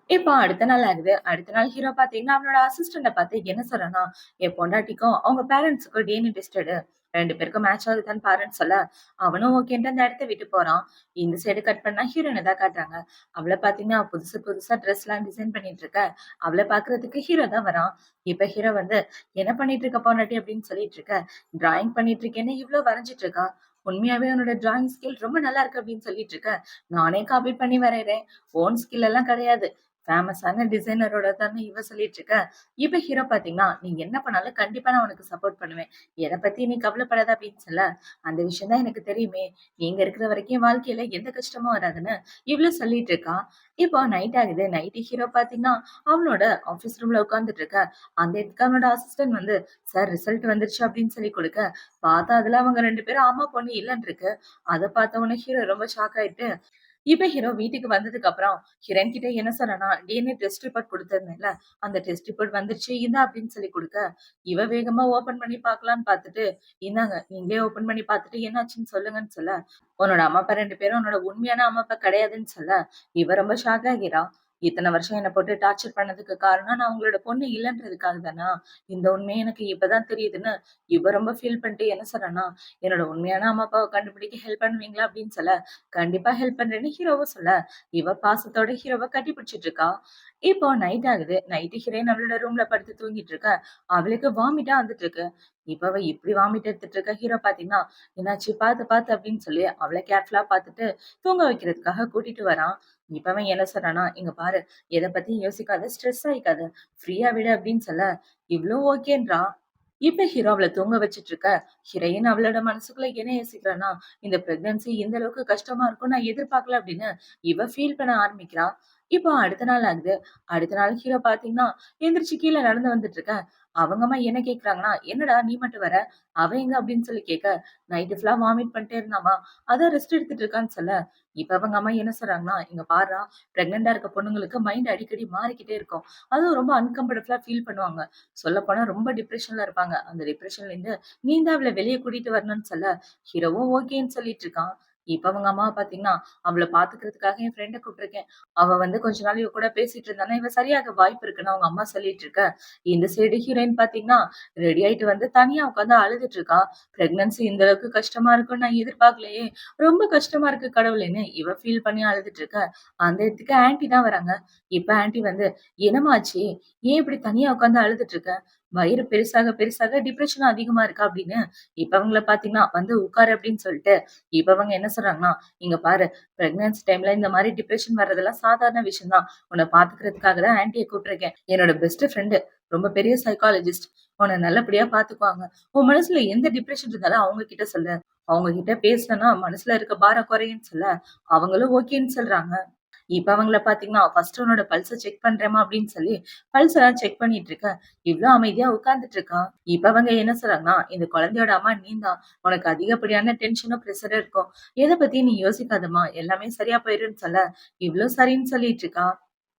A: இப்போ அடுத்த நாள் ஆகுது. அடுத்த நாள் ஹீரோ பார்த்தீங்கன்னா, அவனோட அசிஸ்டன்ட்ட பார்த்து என்ன சொல்றான்னா, என் பொண்டாட்டிக்கும், அவங்க பேரண்ட்ஸ்க்கும் டிஎன்ஏ டெஸ்ட் எடு. 2 பேருக்கும் மேட்ச் ஆகுதான்னு பாருன்னு சொல்ல, அவனும் ஓகேன்ட்டு அந்த இடத்த விட்டு போறான். இந்த சைடு கட் பண்ணா ஹீரோயின தான் காட்டுறாங்க. அவள பார்த்தீங்கன்னா, புதுசு புதுசா ட்ரெஸ்லாம் டிசைன் பண்ணிட்டு இருக்க. அவள பார்க்கறதுக்கு ஹீரோ தான் வரான். இப்ப ஹீரோ வந்து, "என்ன பண்ணிட்டு இருக்க பொண்டாட்டி?" அப்படின்னு சொல்லிட்டு இருக்க. "டிராயிங் பண்ணிட்டு இருக்கேன்னு இவ்ளோ வரைஞ்சிட்டு இருக்கா. உண்மையாவே உன்னோட டிராயிங் ஸ்கில் ரொம்ப நல்லா இருக்கு" அப்படின்னு சொல்லிட்டு இருக்க. "நானே காப்பி பண்ணி வரையறேன். ஓன் ஸ்கில் எல்லாம் கிடையாது. ஃபேமஸான டிசைனரோட தானே இவ சொல்லிட்டு இருக்க. இப்ப ஹீரோ பார்த்தீங்கன்னா, "நீ என்ன பண்ணாலும் கண்டிப்பா நான் உனக்கு சப்போர்ட் பண்ணுவேன். எத பத்தி நீ கவலைப்படாத" அப்படின்னு சொல்ல, "அந்த விஷயம் தான் எனக்கு தெரியுமே. நீங்க இருக்கிற வரைக்கும் என் வாழ்க்கையில எந்த கஷ்டமும் வராதுன்னு" இவளும் சொல்லிட்டு இருக்கா. இப்போ நைட் ஆகுது. நைட்டு ஹீரோ பார்த்தீங்கன்னா, அவனோட ஆஃபீஸ் ரூம்ல உட்கார்ந்துட்டு இருக்க. அந்த இடத்துக்கு அவனோட அசிஸ்டன்ட் வந்து, "சார் ரிசல்ட் வந்துருச்சு" அப்படின்னு சொல்லி குடுக்க, பார்த்தா அதுல அவங்க 2 பேரும் ஆமா, பொண்ணு இல்லன்னு இருக்கு. அத பார்த்த உடனே ஹீரோ ரொம்ப ஷாக் ஆயிட்டு இப்ப ஹீரோ வீட்டுக்கு வந்ததுக்கு அப்புறம் ஹீரோயின் கிட்ட என்ன சொன்னான்னா, டிஎன்ஏ டெஸ்ட் ரிப்போர்ட் குடுத்திருந்தேன்ல, அந்த டெஸ்ட் ரிப்போர்ட் வந்துருச்சு இந்தா அப்படின்னு சொல்லி குடுக்க, இவ வேகமா ஓப்பன் பண்ணி பார்க்கலான்னு பார்த்துட்டு, இந்தாங்க நீங்களே ஓப்பன் பண்ணி பார்த்துட்டு என்னாச்சுன்னு சொல்லுங்கன்னு சொல்ல, உன்னோட அம்மா அப்பா 2 பேரும் உன்னோட உண்மையான அம்மா அப்பா கிடையாதுன்னு சொல்ல, இவ ரொம்ப ஷாக் ஆகிறா. இத்தன வருஷம் என்ன போட்டு டார்ச்சர் பண்ணதுக்கு காரணம் நான் உங்களோட பொண்ணு இல்லன்றதுக்காக தானா? இந்த உண்மை எனக்கு இப்பதான் தெரியுதுன்னு இவ ரொம்ப ஃபீல் பண்ணிட்டு என்ன சொன்னான்னா, என்னோட உண்மையான அம்மா அப்பாவ கண்டுபிடிக்க ஹெல்ப் பண்ணுவீங்களா? அப்படின்னு சொல்ல, கண்டிப்பா ஹெல்ப் பண்றேன்னு ஹீரோவும் சொல்ல, இவ பாசத்தோட ஹீரோவ கட்டி பிடிச்சிட்டு இருக்கா. இப்போ நைட் ஆகுது. நைட்டு ஹீரோயின் அவளோட ரூம்ல படுத்து தூங்கிட்டு இருக்க. அவளுக்கு வாமிட்டா வந்துட்டு இருக்கு. இப்ப அவ இப்படி வாமிட் எடுத்துட்டு இருக்க. ஹீரோ பாத்தீங்கன்னா, "என்னாச்சு? பாத்து பாத்து" அப்படின்னு சொல்லி அவள கேர்ஃபுல்லா பாத்துட்டு தூங்க வைக்கிறதுக்காக கூட்டிட்டு வரான். இப்ப அவன் என்ன சொல்றான்னா, "இங்க பாரு, எத பத்தியும் யோசிக்காத, ஸ்ட்ரெஸ் ஆயிக்காத, ஃப்ரீயா விடு" அப்படின்னு சொல்ல, இவளும் ஓகேன்றா. இப்ப ஹீரோ அவள தூங்க வச்சுட்டு இருக்க. ஹீரோயின் அவளோட மனசுக்குள்ள என்ன யோசிக்கிறான்னா, இந்த பிரெக்னன்சி இந்த அளவுக்கு கஷ்டமா இருக்கும்னு நான் எதிர்பார்க்கல அப்படின்னு இவ ஃபீல் பண்ண ஆரம்பிக்கிறா. இப்போ அடுத்த நாள் ஆகுது. அடுத்த நாள் ஹீரோ பார்த்தீங்கன்னா, எந்திரிச்சு கீழ நடந்து வந்துட்டு இருக்க. அவங்க அம்மா என்ன கேட்குறாங்கன்னா, "என்னடா நீ மட்டும் வர? அவ எங்க?" அப்படின்னு சொல்லி கேட்க, "நைட்டு ஃபுல்லா வாமிட் பண்ணிட்டே இருந்தாம்மா. அதான் ரெஸ்ட் எடுத்துட்டு இருக்கான்னு" சொல்ல, இப்ப அவங்க அம்மா என்ன சொல்றாங்கன்னா, "இங்க பார்றா, பிரெக்னன்ட்டா இருக்க பொண்ணுங்களுக்கு மைண்ட் அடிக்கடி மாறிக்கிட்டே இருக்கும். அதுவும் ரொம்ப அன்கம்ஃபர்டபுளா ஃபீல் பண்ணுவாங்க. சொல்லப்போனா ரொம்ப டிப்ரஷன்ல இருப்பாங்க. அந்த டிப்ரஷன்லேருந்து நீ தான் அவள வெளிய கூட்டிட்டு வரணும்னு சொல்ல, ஹீரோவும் ஓகேன்னு சொல்லிட்டு இருக்கான். இப்ப அவங்க அம்மாவ பார்த்தீங்கன்னா, அவள பார்த்துக்கிறதுக்காக என் ஃப்ரெண்ட கூப்பிட்டுருக்கேன். அவ வந்து கொஞ்ச நாள் இவ கூட பேசிட்டு இருந்தான்னா, இவ சரியாக வாய்ப்பு இருக்குன்னு அவங்க அம்மா சொல்லிட்டு இருக்க. இந்த சைடு ஹீரோயின் பார்த்தீங்கன்னா, ரெடி ஆயிட்டு வந்து தனியா உட்காந்து அழுதுட்டு இருக்கா. பிரெக்னன்சி இந்த அளவுக்கு கஷ்டமா இருக்கும்னு நான் எதிர்பார்க்கலையே! ரொம்ப கஷ்டமா இருக்கு கடவுளேன்னு இவ ஃபீல் பண்ணி அழுதுட்டு இருக்க. அந்த இடத்துக்கு ஆன்டி தான் வராங்க. இப்ப ஆன்டி வந்து, "என்னம்மா ஆச்சு? ஏன் இப்படி தனியா உட்காந்து அழுதுட்டு இருக்க? வயிறு பெருசாக பெருசாக டிப்ரஷன் அதிகமா இருக்கா?" அப்படின்னு இப்ப அவங்கள பார்த்தீங்கன்னா, "வந்து உட்காரு" அப்படின்னு சொல்லிட்டு, இப்ப அவங்க என்ன சொல்றாங்கன்னா, "இங்க பாரு, பிரெக்னன்சி டைம்ல இந்த மாரி டிப்ரஷன் வர்றதெல்லாம் சாதாரண விஷயம் தான். உன்ன பார்த்துக்கிறதுக்காக தான் ஆன்டிய கூப்பிட்டுருக்கேன். என்னோட பெஸ்ட் ஃப்ரெண்டு. ரொம்ப பெரிய சைக்காலஜிஸ்ட். உன்ன நல்லபடியா பார்த்துக்குவாங்க. உன் மனசுல எந்த டிப்ரஷன் இருந்தாலும் அவங்க கிட்ட சொல்லு. அவங்க கிட்ட பேசுனன்னா மனசுல இருக்க பாரம் குறையும்ன்னு" சொல்ல, அவங்களும் ஓகேன்னு சொல்றாங்க. இப்ப அவங்கள பார்த்தீங்கன்னா, "ஃபர்ஸ்ட் உன்னோட பல்ஸ செக் பண்றேம்மா" அப்படின்னு சொல்லி பல்ஸ் எல்லாம் செக் பண்ணிட்டு இருக்க. இவ்ளோ அமைதியா உட்கார்ந்துட்டு இருக்கா. இப்ப அவங்க என்ன சொல்றாங்கன்னா, "இந்த குழந்தையோட அம்மா நீ தான். உனக்கு அதிகப்படியான டென்ஷனும், பிரஷரும் இருக்கும். எத பத்தியும் நீ யோசிக்காதம்மா. எல்லாமே சரியா போயிரும்ன்னு" சொல்ல, இவ்ளோ சரின்னு சொல்லிட்டு இருக்கா.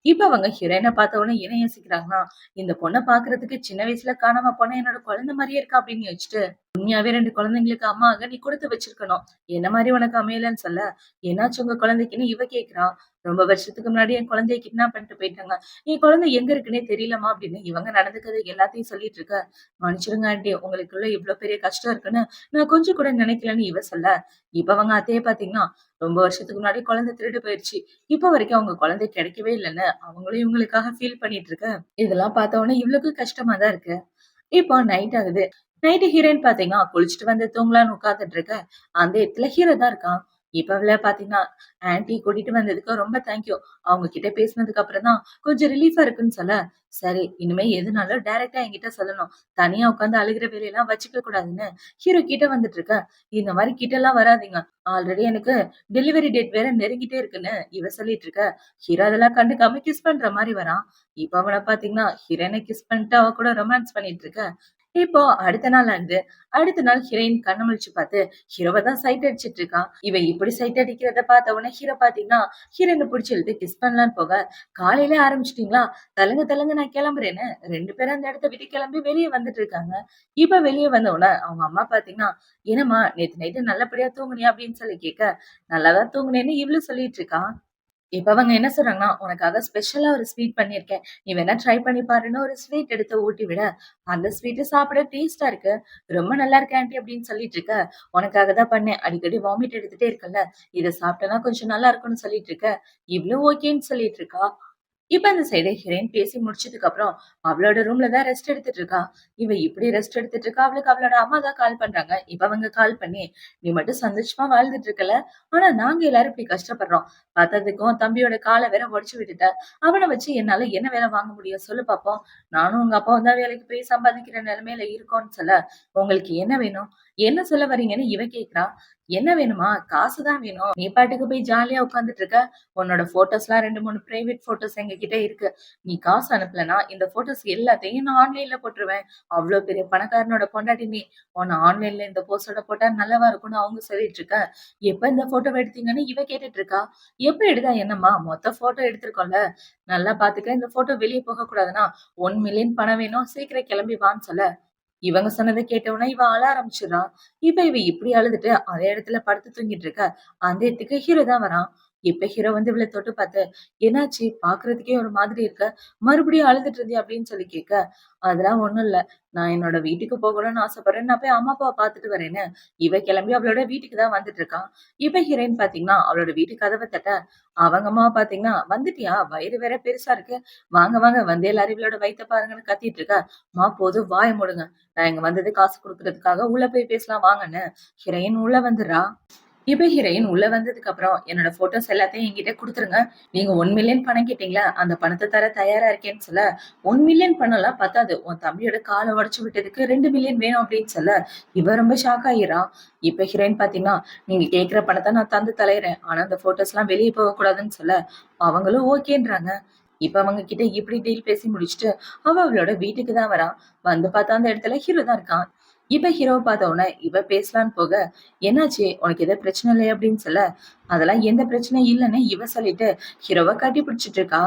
A: இப்ப அவங்க ஹீரோயின பார்த்த உடனே என்ன யோசிக்கிறாங்கன்னா, "இந்த பொண்ண பார்க்கறதுக்கு சின்ன வயசுல காணாம போன என்னோட குழந்தை மாரியே இருக்கா" அப்படின்னு யோசிச்சுட்டு உண்மையாவே 2 குழந்தைங்களுக்கு அம்மா ஆக நீ குடுத்து வச்சிருக்கணும். என்ன மாரி உனக்கு அமையலன்னு சொல்ல, என்னாச்சு உங்க குழந்தைக்குன்னு இவ கேட்கிறா. ரொம்ப வருஷத்துக்கு முன்னாடி என் குழந்தைய கிட்னாப் பண்ணிட்டு போயிட்டாங்க. என் குழந்தை எங்க இருக்குன்னே தெரியலம்மா அப்படின்னு இவங்க நடந்துக்கிறது எல்லாத்தையும் சொல்லிட்டு இருக்க. மன்னிச்சிடுங்க ஆன்ட்டி, உங்களுக்குள்ள இவ்ளோ பெரிய கஷ்டம் இருக்குன்னு நான் கொஞ்சம் கூட நினைக்கலன்னு இவ சொல்ல, இப்ப அவங்க அத்தைய பாத்தீங்கன்னா, ரொம்ப வருஷத்துக்கு முன்னாடி குழந்தை திருடு போயிருச்சு. இப்ப வரைக்கும் அவங்க குழந்தை கிடைக்கவே இல்லன்னு அவங்களும் இவங்களுக்காக ஃபீல் பண்ணிட்டு இருக்க. இதெல்லாம் பார்த்த உடனே இவளுக்கும் கஷ்டமா தான் இருக்கு. இப்போ நைட் ஆகுது. நைட்டு ஹீரோயின் பாத்தீங்கன்னா, குளிச்சுட்டு வந்து தூங்கலான்னு உட்கார்ந்துட்டு இருக்க. அந்த இடத்துல ஹீரோ தான் இருக்கான். இப்ப அவள பாத்தீங்கன்னா, ஆன்டி கூட்டிட்டு வந்ததுக்கு ரொம்ப தேங்க் யூ. அவங்க கிட்ட பேசினதுக்கு அப்புறம் தான் கொஞ்சம் ரிலீஃபா இருக்குன்னு சொல்ல, சரி இனிமே எதுனாலும் டைரக்ட்டா என்கிட்ட சொல்லணும். தனியா உட்கார்ந்து அழுகுற வேலையெல்லாம் வச்சுக்க கூடாதுன்னு ஹீரோ கிட்ட வந்துட்டு இருக்க. இந்த மாரி கிட்டலாம் வராதீங்க. ஆல்ரெடி எனக்கு டெலிவரி டேட் வேற நெருங்கிட்டே இருக்குன்னு இவ சொல்லிட்டு இருக்க. ஹீரோ அதெல்லாம் கண்டுக்காம கிஸ் பண்ற மாரி வரான். இப்ப அவன பாத்தீங்கன்னா, ஹீரோயின கிஸ் பண்ணிட்டு அவ கூட ரொமான்ஸ் பண்ணிட்டு இருக்க. இப்போ அடுத்த நாள் ஆகுது. அடுத்த நாள் ஹீரோயின் கண்ண முழிச்சு பார்த்து, ஹீரோவ தான் சைட் அடிச்சிட்டு இருக்கான். இவ இப்படி சைட் அடிக்கிறத பார்த்த உடனே ஹீரோ பார்த்தீங்கன்னா, ஹீரோயின புடிச்சு இழுத்து கிஸ் பண்ணலான்னு போக, "காலையிலே ஆரம்பிச்சுட்டீங்களா? தள்ளுங்க தள்ளுங்க நான் கிளம்புறேன்னு" 2 பேரும் அந்த இடத்த விட்டு கிளம்பி வெளிய வந்துட்டு இருக்காங்க. இப்ப வெளிய வந்த உடனே அவங்க அம்மா பார்த்தீங்கன்னா, "என்னம்மா நேத்து நைட்டு நல்லபடியா தூங்குனியா?" அப்படின்னு சொல்லி கேட்க, "நல்லா தான் தூங்குனேன்னு" இவளும் சொல்லிட்டு இருக்கா. இப்ப அவங்க என்ன சொல்றாங்கன்னா, "உனக்காக ஸ்பெஷலா ஒரு ஸ்வீட் பண்ணியிருக்கேன். நீ வேணா ட்ரை பண்ணி பாருன்னு" ஒரு ஸ்வீட் எடுத்து ஊட்டி விட, அந்த ஸ்வீட் சாப்பிட டேஸ்ட்டா இருக்கு. "ரொம்ப நல்லா இருக்கு ஆன்டி" அப்படின்னு சொல்லிட்டு இருக்க. "உனக்காக தான் பண்ணேன். அடிக்கடி வாமிட் எடுத்துட்டே இருக்கல்ல. இத சாப்பிட்டனா கொஞ்சம் நல்லா இருக்கும்னு" சொல்லிட்டு இருக்க. இவளும் ஓகேன்னு சொல்லிட்டு இருக்கா. இப்ப அந்த சைடு ஹீரோயின் பேசி முடிச்சதுக்கு அப்புறம் அவளோட ரூம்ல தான் ரெஸ்ட் எடுத்துட்டு இருக்கா. இவ இப்படி ரெஸ்ட் எடுத்துட்டு இருக்கா. அவளுக்கு அவளோட அம்மா தான் கால் பண்றாங்க. இப்ப அவங்க கால் பண்ணி, "நீ மட்டும் சந்தோஷமா வாழ்ந்துட்டு இருக்கல. ஆனா நாங்க எல்லாரும் இப்படி கஷ்டப்படுறோம். பத்தாததுக்கும் தம்பியோட கால வேற உடைச்சு விட்டுட்ட. அவன வச்சு என்னால என்ன வேலை வாங்க முடியும் சொல்லு பாப்போம். நானும் உங்க அப்பாவும் தான் வேலைக்கு போய் சம்பாதிக்கிற நிலைமையில இருக்கோம்னு சொல்ல, உங்களுக்கு என்ன வேணும்? என்ன சொல்ல வரீங்கன்னு இவ கேக்குறா. என்ன வேணுமா? காசு தான் வேணும். நீ பாட்டுக்கு போய் ஜாலியா உட்கார்ந்துட்டு இருக்க. உன்னோட ஃபோட்டோஸ்லாம் 2, 3 பிரைவேட் ஃபோட்டோஸ் எங்ககிட்ட இருக்கு. நீ காசு அனுப்பலன்னா, இந்த ஃபோட்டோஸ் எல்லாத்தையும் நான் ஆன்லைன்ல போட்டுருவேன். அவ்ளோ பெரிய பணக்காரனோட பொண்டாட்டி நீ. உன்ன ஆன்லைன்ல இந்த போஸ்டோட போட்டா நல்லவா இருக்கும்னு அவங்க சொல்லிட்டு இருக்க. எப்ப இந்த ஃபோட்டோவ எடுத்தீங்கன்னு இவ கேட்டுட்டு இருக்கா. எப்ப எடுத்தா என்னம்மா? மொத்த ஃபோட்டோ எடுத்திருக்கோம்ல. நல்லா பாத்துக்க. இந்த ஃபோட்டோ வெளிய போகக்கூடாதுன்னா, 1,000,000 பணம் வேணும். சீக்கிரம் கிளம்பி வான்னு சொல்ல, இவங்க சொன்னத கேட்டவுடனே இவ அழ ஆரம்பிச்சுடுறா. இப்ப இவ இப்படி அழுதுட்டு அதே இடத்துல படுத்து தூங்கிட்டு இருக்க. அந்த இடத்துக்கு ஹீரோ தான் வரான். இப்ப ஹீரோ வந்து இவள தொட்டு பார்த்து, "என்னாச்சு? பார்க்கறதுக்கே ஒரு மாதிரி இருக்க. மறுபடியும் அழுதுட்டு இருந்தியா?" அப்படின்னு சொல்லி கேட்க, "அதெல்லாம் ஒண்ணும் இல்ல. நான் என்னோட வீட்டுக்கு போகணும்னு ஆசைப்படுறேன். நான் போய் அம்மா, அப்பாவ பார்த்துட்டு வரேன்னு" இவ கிளம்பி அவளோட வீட்டுக்கு தான் வந்துட்டு இருக்கா. இப்ப ஹீரோயின் பார்த்தீங்கன்னா, அவளோட வீட்டு கதவ தட்ட, அவங்க அம்மா பார்த்தீங்கன்னா, "வந்துட்டியா? வயிறு வேற பெருசா இருக்கு. வாங்க வாங்க வந்து எல்லாரும் இவளோட வயித்த பாருங்கன்னு" கத்திட்டு இருக்க. "அம்மா போதும் வாய மூடுங்க. நான் இங்க வந்தது காசு குடுக்குறதுக்காக. உள்ள போய் பேசலாம் வாங்கன்னு" ஹீரோயின் உள்ள வந்துடுறா. இப்ப ஹீரோயின் உள்ள வந்ததுக்கு அப்புறம், "என்னோட ஃபோட்டோஸ் எல்லாத்தையும் என்கிட்ட குடுத்துருங்க. நீங்க 1,000,000 பணம் கேட்டீங்கல்ல, அந்த பணத்த தர தயாரா இருக்கேன்னு" சொல்ல, 1,000,000 பணம்லாம் பத்தாது. உன் தம்பியோட கால உடைச்சு விட்டதுக்கு 2,000,000 வேணும் அப்படின்னு சொல்ல, இவ ரொம்ப ஷாக் ஆயிர்றா. இப்ப ஹீரோயின் பாத்தீங்கன்னா, "நீங்க கேட்கிற பணத்த நான் தந்து தொலைறேன். ஆனா அந்த ஃபோட்டோஸ்லாம் வெளிய போகக்கூடாதுன்னு" சொல்ல, அவங்களும் ஓகேன்றாங்க. இப்ப அவங்க கிட்ட இப்படி டீல் பேசி முடிச்சுட்டு, அவளோட வீட்டுக்கு தான் வரா. வந்து பார்த்தா அந்த இடத்துல ஹீரோ தான் இருக்கான். இப்ப ஹீரோவ பார்த்த உடனே இவ பேசலான்னு போக, "என்னாச்சு? உனக்கு எதுவும் பிரச்சனை இல்லையா?" அப்படின்னு சொல்ல, அதெல்லாம் எந்த பிரச்சனையும் இல்லன்னு இவ சொல்லிட்டு ஹீரோவ கட்டி பிடிச்சிட்டு இருக்கா.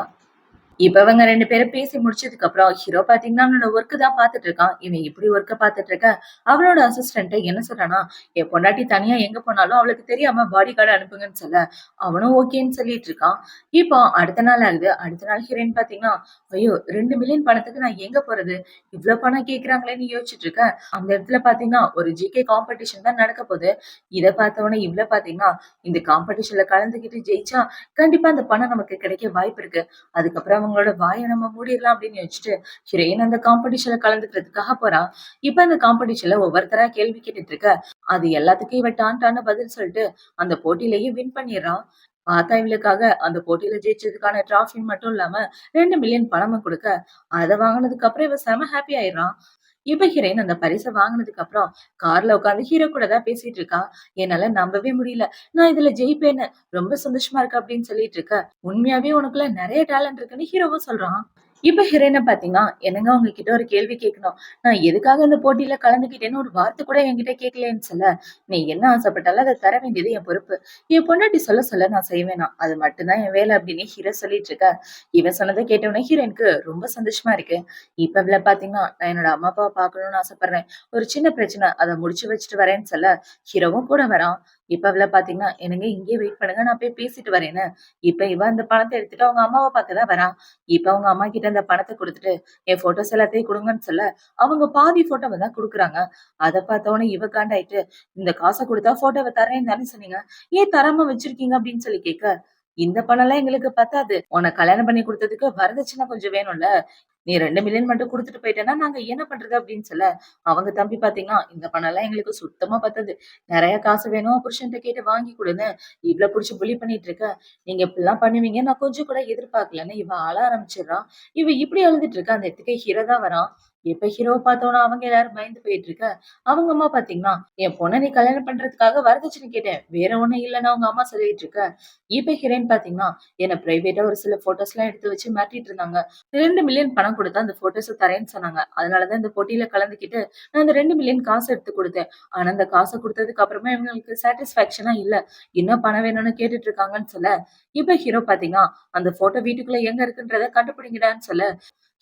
A: இப்ப இவங்க 2 பேரும் பேசி முடிச்சதுக்கு அப்புறம் ஹீரோ பாத்தீங்கன்னா, அவனோட ஒர்க் தான் பாத்துட்டு இருக்கான். இவன் இப்படி ஒர்க்க பாத்துட்டு இருக்க, அவளோட அசிஸ்டன்ட் என்ன சொல்றான்னா, "என் பொண்டாட்டி தனியா எங்க போனாலும் அவளுக்கு தெரியாம பாடி கார்ட் அனுப்புங்கன்னு" சொல்ல, அவனும் ஓகேன்னு சொல்லிட்டு இருக்கான். இப்போ அடுத்த நாள் ஆகுது. அடுத்த நாள் ஹீரோயின் பாத்தீங்கன்னா, "ஐயோ! 2,000,000 பணத்துக்கு நான் எங்க போறது? இவ்ளோ பணம் கேட்கறாங்களேன்னு" யோசிச்சுட்டு இருக்க. அந்த இடத்துல பாத்தீங்கன்னா, ஒரு ஜிகே காம்படிஷன் தான் நடக்க போகுது. இத பார்த்த உடனே இவள பாத்தீங்கன்னா, இந்த காம்படிஷன்ல கலந்துக்கிட்டு ஜெயிச்சா, கண்டிப்பா அந்த பணம் நமக்கு கிடைக்க வாய்ப்பு இருக்கு. அதுக்கப்புறம் அவங்களோட வாய நம்ம மூடிறலாம் அப்படின்னு யோசிச்சுட்டு, ஹீரோயின் அந்த காம்படிஷன்ல கலந்துக்கிறதுக்காக போறா. இப்ப அந்த காம்படிஷன்ல ஒவ்வொருத்தரா கேள்வி கேட்டுட்டு இருக்க. அது எல்லாத்துக்கும் இவ டான் டான்னு பதில் சொல்லிட்டு, அந்த போட்டியிலேயே வின் பண்ணிர்றா. பார்த்தா இவளுக்காக அந்த போட்டியில ஜெயிச்சதுக்கான டிராஃபி மட்டும் இல்லாம 2,000,000 பணமும் குடுக்க, அத வாங்குனதுக்கு அப்புறம் இவ செம ஹாப்பி ஆயிடுறான். இப்ப ஹீரோயின் அந்த பரிச வாங்குனதுக்கு அப்புறம் கார்ல உட்கார்ந்து ஹீரோ கூட தான் பேசிட்டு இருக்கா. என்னால நம்பவே முடியல. நான் இதுல ஜெயிப்பேன்னு. ரொம்ப சந்தோஷமா இருக்கு அப்படின்னு சொல்லிட்டு இருக்க. உண்மையாவே உனக்குள்ள நெறைய டேலண்ட் இருக்குன்னு ஹீரோவும் சொல்றான். இப்ப ஹீரோயின பாத்தீங்கன்னா, "என்னங்க உங்ககிட்ட ஒரு கேள்வி கேட்கணும். நான் எதுக்காக இந்த போட்டியில கலந்துக்கிட்டேன்னு ஒரு வார்த்தை கூட என்கிட்ட கேட்கலன்னு சொல்ல, நீ என்ன ஆசைப்பட்டாலும் அத தர வேண்டியது என் பொறுப்பு. என் பொண்டாட்டி சொல்ல சொல்ல நான் செய்வேனாம். அது மட்டும் தான் என் வேலை" அப்படின்னு ஹீரோ சொல்லிட்டு இருக்க. இவன் சொன்னத கேட்டவுடனே ஹீரோயினுக்கு ரொம்ப சந்தோஷமா இருக்கு. இப்ப இவள பாத்தீங்கன்னா, "நான் என்னோட அம்மா அப்பாவ பாக்கணும்னு ஆசைப்படுறேன். ஒரு சின்ன பிரச்சனை. அத முடிச்சு வச்சுட்டு வரேன்னு" சொல்ல, ஹீரோவும் கூட வரான். இப்ப இவள பாத்தீங்கன்னா, "என்னங்க இங்கேயே வெயிட் பண்ணுங்க. நான் போய் பேசிட்டு வரேன்னு." இப்ப இவ அந்த பணத்த எடுத்துட்டு அவங்க அம்மாவ பாக்க தான் வரா. இப்ப அவங்க அம்மா கிட்ட அந்த பணத்த குடுத்துட்டு, என் ஃபோட்டோஸ் எல்லாத்தையும் குடுங்கன்னு சொல்ல, அவங்க பாதி ஃபோட்டோவ தான் குடுக்குறாங்க. அத பார்த்தவுனே இவ காண்டாயிட்டு, "இந்த காச குடுத்தா ஃபோட்டோவ தர்றேன்னு தானே சொன்னீங்க. ஏன் தராம வச்சிருக்கீங்க?" அப்படின்னு சொல்லி கேட்க, "இந்த பணம்லாம் எங்களுக்கு பத்தாது. உன்ன கல்யாணம் பண்ணி குடுத்ததுக்கு வரதட்சணை கொஞ்சம் வேணும்ல. நீ 2,000,000 மட்டும் குடுத்துட்டு போயிட்டேன்னா, நாங்க என்ன பண்றது?" அப்படின்னு சொல்ல, அவங்க தம்பி பார்த்தீங்கன்னா, "இந்த பணம்லாம் எங்களுக்கு சுத்தமா பத்தாது. நெறைய காசு வேணும். புருஷன்ட்ட கேட்டு வாங்கி குடுன்னு இவ்ளோ புடிச்சு புலி பண்ணிட்டு இருக்க. நீங்க இப்படிலாம் பண்ணுவீங்க நான் கொஞ்சம் கூட எதிர்பார்க்கலன்னு" இவ அழ ஆரம்பிச்சிடுறா. இவ இப்படி அழுதுட்டு இருக்கா. அந்த இடத்துக்கு ஹீரோ தான் வரான். எப்ப ஹீரோவ பார்த்தோனே அவங்க எல்லாரும் பயந்து போயிட்டு இருக்க. அவங்க அம்மா பார்த்தீங்கன்னா, "என் பொண்ண நீ கல்யாணம் பண்றதுக்காக வரதட்சணை கேட்டேன். வேற ஒண்ணும் இல்லன்னு" அவங்க அம்மா சொல்லிட்டு இருக்க. இப்ப ஹீரோயின் பார்த்தீங்கன்னா, என்ன பிரைவேட்டா ஒரு சில ஃபோட்டோஸ்லாம் எடுத்து வச்சு மிரட்டிட்டு இருந்தாங்க. 2,000,000 பணம் குடுத்தா அந்த ஃபோட்டோஸ தரேன்னு சொன்னாங்க. அதனால தான் இந்த போட்டியில கலந்துக்கிட்டு, நான் அந்த 2,000,000 காசு எடுத்து குடுத்தேன். ஆனா அந்த காச குடுத்ததுக்கு அப்புறமா இவங்களுக்கு சாட்டிஸ்ஃபேக்ஷனா இல்ல. இன்னும் பணம் வேணும்னு கேட்டுட்டு இருக்காங்கன்னு சொல்ல, இப்ப ஹீரோ பாத்தீங்கன்னா, அந்த ஃபோட்டோ வீட்டுக்குள்ள எங்க இருக்குன்றத கண்டுபிடிங்கடான்னு சொல்ல,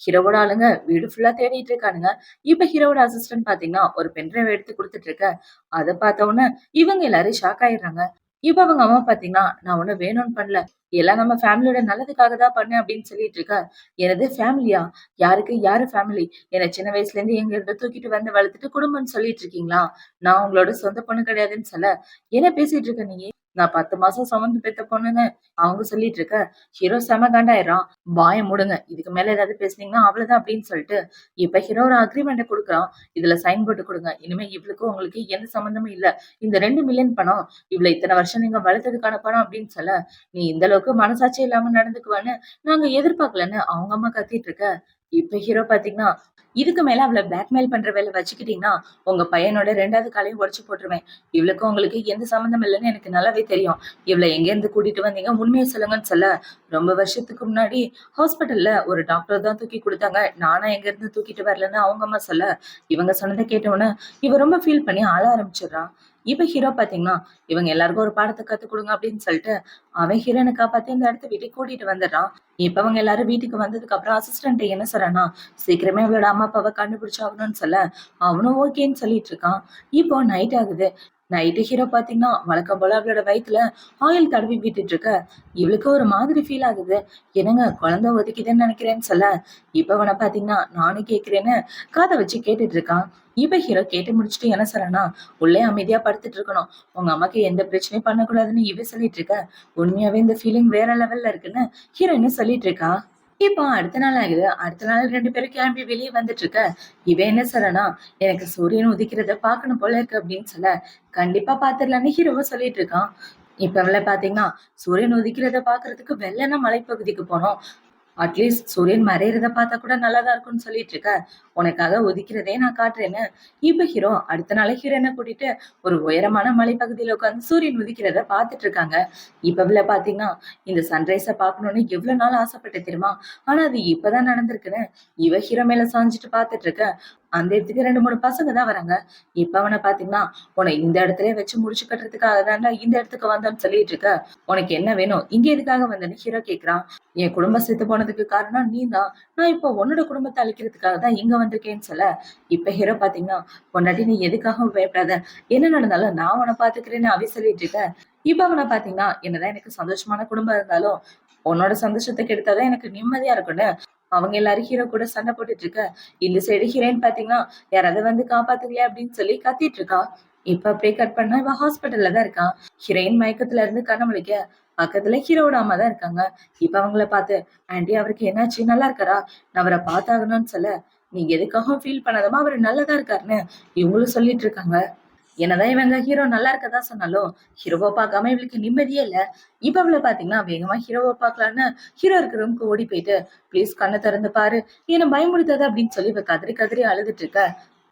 A: ஹீரோவோட ஆளுங்க வீடு ஃபுல்லா தேடிட்டு இருக்கானுங்க. இப்ப ஹீரோவோட அசிஸ்டன்ட் பாத்தீங்கன்னா, ஒரு பென் டிரைவ் எடுத்து குடுத்துட்டு இருக்க. அத பாத்த உடனே இவங்க எல்லாரும் ஷாக் ஆயிடுறாங்க. இப்ப அவங்க அம்மா பாத்தீங்கன்னா, "நான் ஒண்ணும் வேணும்னு பண்ணல. எல்லாம் நம்ம ஃபேமிலியோட நல்லதுக்காக தான் பண்ணேன்" அப்படின்னு சொல்லிட்டு இருக்க. "என்னது ஃபேமிலியா? யாருக்கு யாரு ஃபேமிலி? என்ன சின்ன வயசுல இருந்து எங்க இருந்தோ தூக்கிட்டு வந்து வளர்த்துட்டு குடும்பம்ன்னு சொல்லிட்டு இருக்கீங்களா? நான் உங்களோட சொந்த பொண்ணு கிடையாதுன்னு சொல்ல, என்ன பேசிட்டு இருக்க நீ? நான் 10 மாசம் சுமந்து பெத்த பொண்ணுன்னு" அவங்க சொல்லிட்டு இருக்க. ஹீரோ செம காண்டாயிடுறான். "வாய மூடுங்க. இதுக்கு மேல ஏதாவது பேசுனீங்கன்னா அவ்வளவுதான்" அப்படின்னு சொல்லிட்டு, இப்ப ஹீரோ ஒரு அக்ரீமெண்ட்ட குடுக்குறான். "இதுல சைன் போட்டு குடுங்க. இனிமே இவளுக்கும் உங்களுக்கு எந்த சம்மந்தமும் இல்ல. இந்த 2,000,000 பணம் இவ்வள இத்தன வருஷம் நீங்க வளர்த்ததுக்கான பணம்" அப்படின்னு சொல்ல, "நீ இந்த அளவுக்கு மனசாட்சி இல்லாம நடந்துக்குவன்னு நாங்க எதிர்பார்க்கலன்னு" அவங்க அம்மா கத்திட்டு இருக்க. இப்ப ஹீரோ பாத்தீங்கன்னா, "இதுக்கு மேல அவள பிளாக்மெயில் பண்ற வேல வச்சுக்கிட்டீங்கன்னா, உங்க பையனோட 2வது காலையும் உடைச்சு போட்டுருவேன். இவளுக்கும் உங்களுக்கு எந்த சம்மந்தம் இல்லன்னு எனக்கு நல்லாவே தெரியும். இவள எங்கேருந்து கூட்டிட்டு வந்தீங்க? உண்மைய சொல்லுங்கன்னு" சொல்ல, ரொம்ப வருஷத்துக்கு முன்னாடி ஹாஸ்பிட்டல்ல ஒரு டாக்டர் தான் தூக்கி குடுத்தாங்க. நானா எங்கேருந்து தூக்கிட்டு வரலன்னு அவங்க அம்மா சொல்ல, இவங்க சொன்னத கேட்ட உடனே இவ ரொம்ப ஃபீல் பண்ணி அழ ஆரம்பிச்சிடுறா. இப்ப ஹீரோ பாத்தீங்கன்னா, இவங்க எல்லாருக்கும் ஒரு பாடத்த கத்துக் குடுங்க அப்படின்னு சொல்லிட்டு, அவன் ஹீரோயின காப்பாத்தி அந்த இடத்த விட்டு கூட்டிட்டு வந்துடுறான். இப்ப அவங்க எல்லாரும் வீட்டுக்கு வந்ததுக்கு அப்புறம் அசிஸ்டன்ட் என்ன சொல்றான்னா, "சீக்கிரமே அவளோட அம்மா அப்பாவ கண்டுபிடிச்சாகணும்னு" சொல்ல, அவனும் ஓகேன்னு சொல்லிட்டு இருக்கான். இப்போ நைட் ஆகுது. நைட்டு ஹீரோ பாத்தீங்கன்னா, வழக்கம் போல அவளோட வயித்துல ஆயில் தடவி விட்டுட்டு இருக்க. இவளுக்கு ஒரு மாதிரி ஃபீல் ஆகுது. "என்னங்க குழந்தை ஒதிக்குதுன்னு நினைக்கிறேன்னு" சொல்ல, இப்ப அவன பாத்தீங்கன்னா, நானும் கேட்கிறேன்னு காத வச்சு கேட்டுட்டு இருக்கான். இப்ப ஹீரோ கேட்டு முடிச்சுட்டு என்ன சொல்றான்னா, "உள்ளே அமைதியா படுத்துட்டு இருக்கணும். உங்க அம்மாக்கு எந்த பிரச்சனையும் பண்ணக்கூடாதுன்னு" இவ சொல்லிட்டு இருக்க. உண்மையாவே இந்த ஃபீலிங் வேற லெவல்ல இருக்குன்னு ஹீரோயினும் சொல்லிட்டு இருக்கா. இப்போ அடுத்த நாள் ஆகுது. அடுத்த நாள் 2 பேரும் கிளம்பி வெளிய வந்துட்டு இருக்க. இவன் என்ன சொல்றான்னா, "எனக்கு சூரியன் உதிக்கிறத பார்க்கணும் போல இருக்கு" அப்படின்னு சொல்ல, "கண்டிப்பா பார்த்துடலாம்னு" ஹீரோவும் சொல்லிட்டு இருக்கான். இப்ப பாத்தீங்கன்னா, சூரியன் உதிக்கிறத பார்க்கறதுக்கு வெள்ளன மலைப்பகுதிக்கு போனோம். அட்லீஸ்ட் சூரியன் மறையறத பார்த்தா கூட நல்லா தான் இருக்கும்னு சொல்லிட்டு இருக்க. உனக்காக உதிக்கிறதே நான் காட்டுறேன்னு, இப்ப ஹீரோ அடுத்த நாளே ஹீரோயின கூட்டிட்டு ஒரு உயரமான மலைப்பகுதியில உட்கார்ந்து சூரியன் உதிக்கிறத பார்த்துட்டு இருக்காங்க. இப்ப இவள பார்த்தீங்கன்னா, இந்த சன்ரைஸ பார்க்கணும்னு எவ்வளவு நாள் ஆசைப்பட்டேன் தெரியுமா? ஆனா அது இப்பதான் நடந்திருக்குன்னு, இவ ஹீரோ மேல சாஞ்சுட்டு பார்த்துட்டு இருக்க. அந்த இடத்துக்கு 2, 3 பசங்க தான் வராங்க. இப்ப அவன பார்த்தீங்கன்னா, "உன்னை இந்த இடத்துலயே வச்சு முடிச்சு கட்டுறதுக்காக தான்டா இந்த இடத்துக்கு வந்தோம்னு சொல்லிட்டு இருக்க. உனக்கு என்ன வேணும்? இங்க எதுக்காக வந்தன்னு?" ஹீரோ கேட்கிறான். "என் குடும்பம் செத்து போனதுக்கு காரணம் நீதான். நான் இப்போ உன்னோட குடும்பத்த அழிக்கிறதுக்காக தான் இங்க வந்திருக்கேன்னு" சொல்ல, இப்ப ஹீரோ பாத்தீங்கன்னா, "பொண்டாட்டி நீ எதுக்காகவும் பயப்படாத. என்ன நடந்தாலும் நான் உன்ன பாத்துக்கிறேன்னு" அவ சொல்லிட்டு இருக்க. இப்ப அவன பாத்தீங்கன்னா, "என்னதான் எனக்கு சந்தோஷமான குடும்பம் இருந்தாலும், உன்னோட சந்தோஷத்த கெடுத்தாதான் எனக்கு நிம்மதியா இருக்கும்னு" அவங்க எல்லாரும் ஹீரோ கூட சண்டை போட்டுட்டு இருக்க. இந்த சைடு ஹீரோயின் பாத்தீங்கன்னா, "யாராவது வந்து காப்பாத்துங்களேன்" அப்படின்னு சொல்லி கத்திட்டு இருக்கா. இப்ப அப்படியே கட் பண்ணா இவ ஹாஸ்பிட்டல்ல தான் இருக்கா. ஹீரோயின் மயக்கத்துல இருந்து கண்ண முழிக்க, பக்கத்துல ஹீரோவோட அம்மா தான் இருக்காங்க. இப்ப அவங்கள பார்த்து, "ஆன்ட்டி அவருக்கு என்னாச்சு? நல்லா இருக்காரா? நான் அவர பார்த்தாகணும்னு" சொல்ல, "நீங்க எதுக்காகவும் ஃபீல் பண்ணாதம்மா, அவரு நல்லதா இருக்காருன்னு" இவங்களும் சொல்லிட்டு இருக்காங்க. என்னதான் இவங்க ஹீரோ நல்லா இருக்கதா சொன்னாலும், ஹீரோவ பார்க்காம இவளுக்கு நிம்மதியே இல்ல. இப்ப அவள பார்த்தீங்கன்னா, வேகமா ஹீரோவ பார்க்கலான்னு ஹீரோ இருக்கிற ரூம்க்கு ஓடி போயிட்டு, "ப்ளீஸ் கண்ண திறந்து பாரு. என்ன பயமுறுத்தாத" அப்படின்னு சொல்லி இவ கதறி கதறி அழுதுட்டு இருக்க.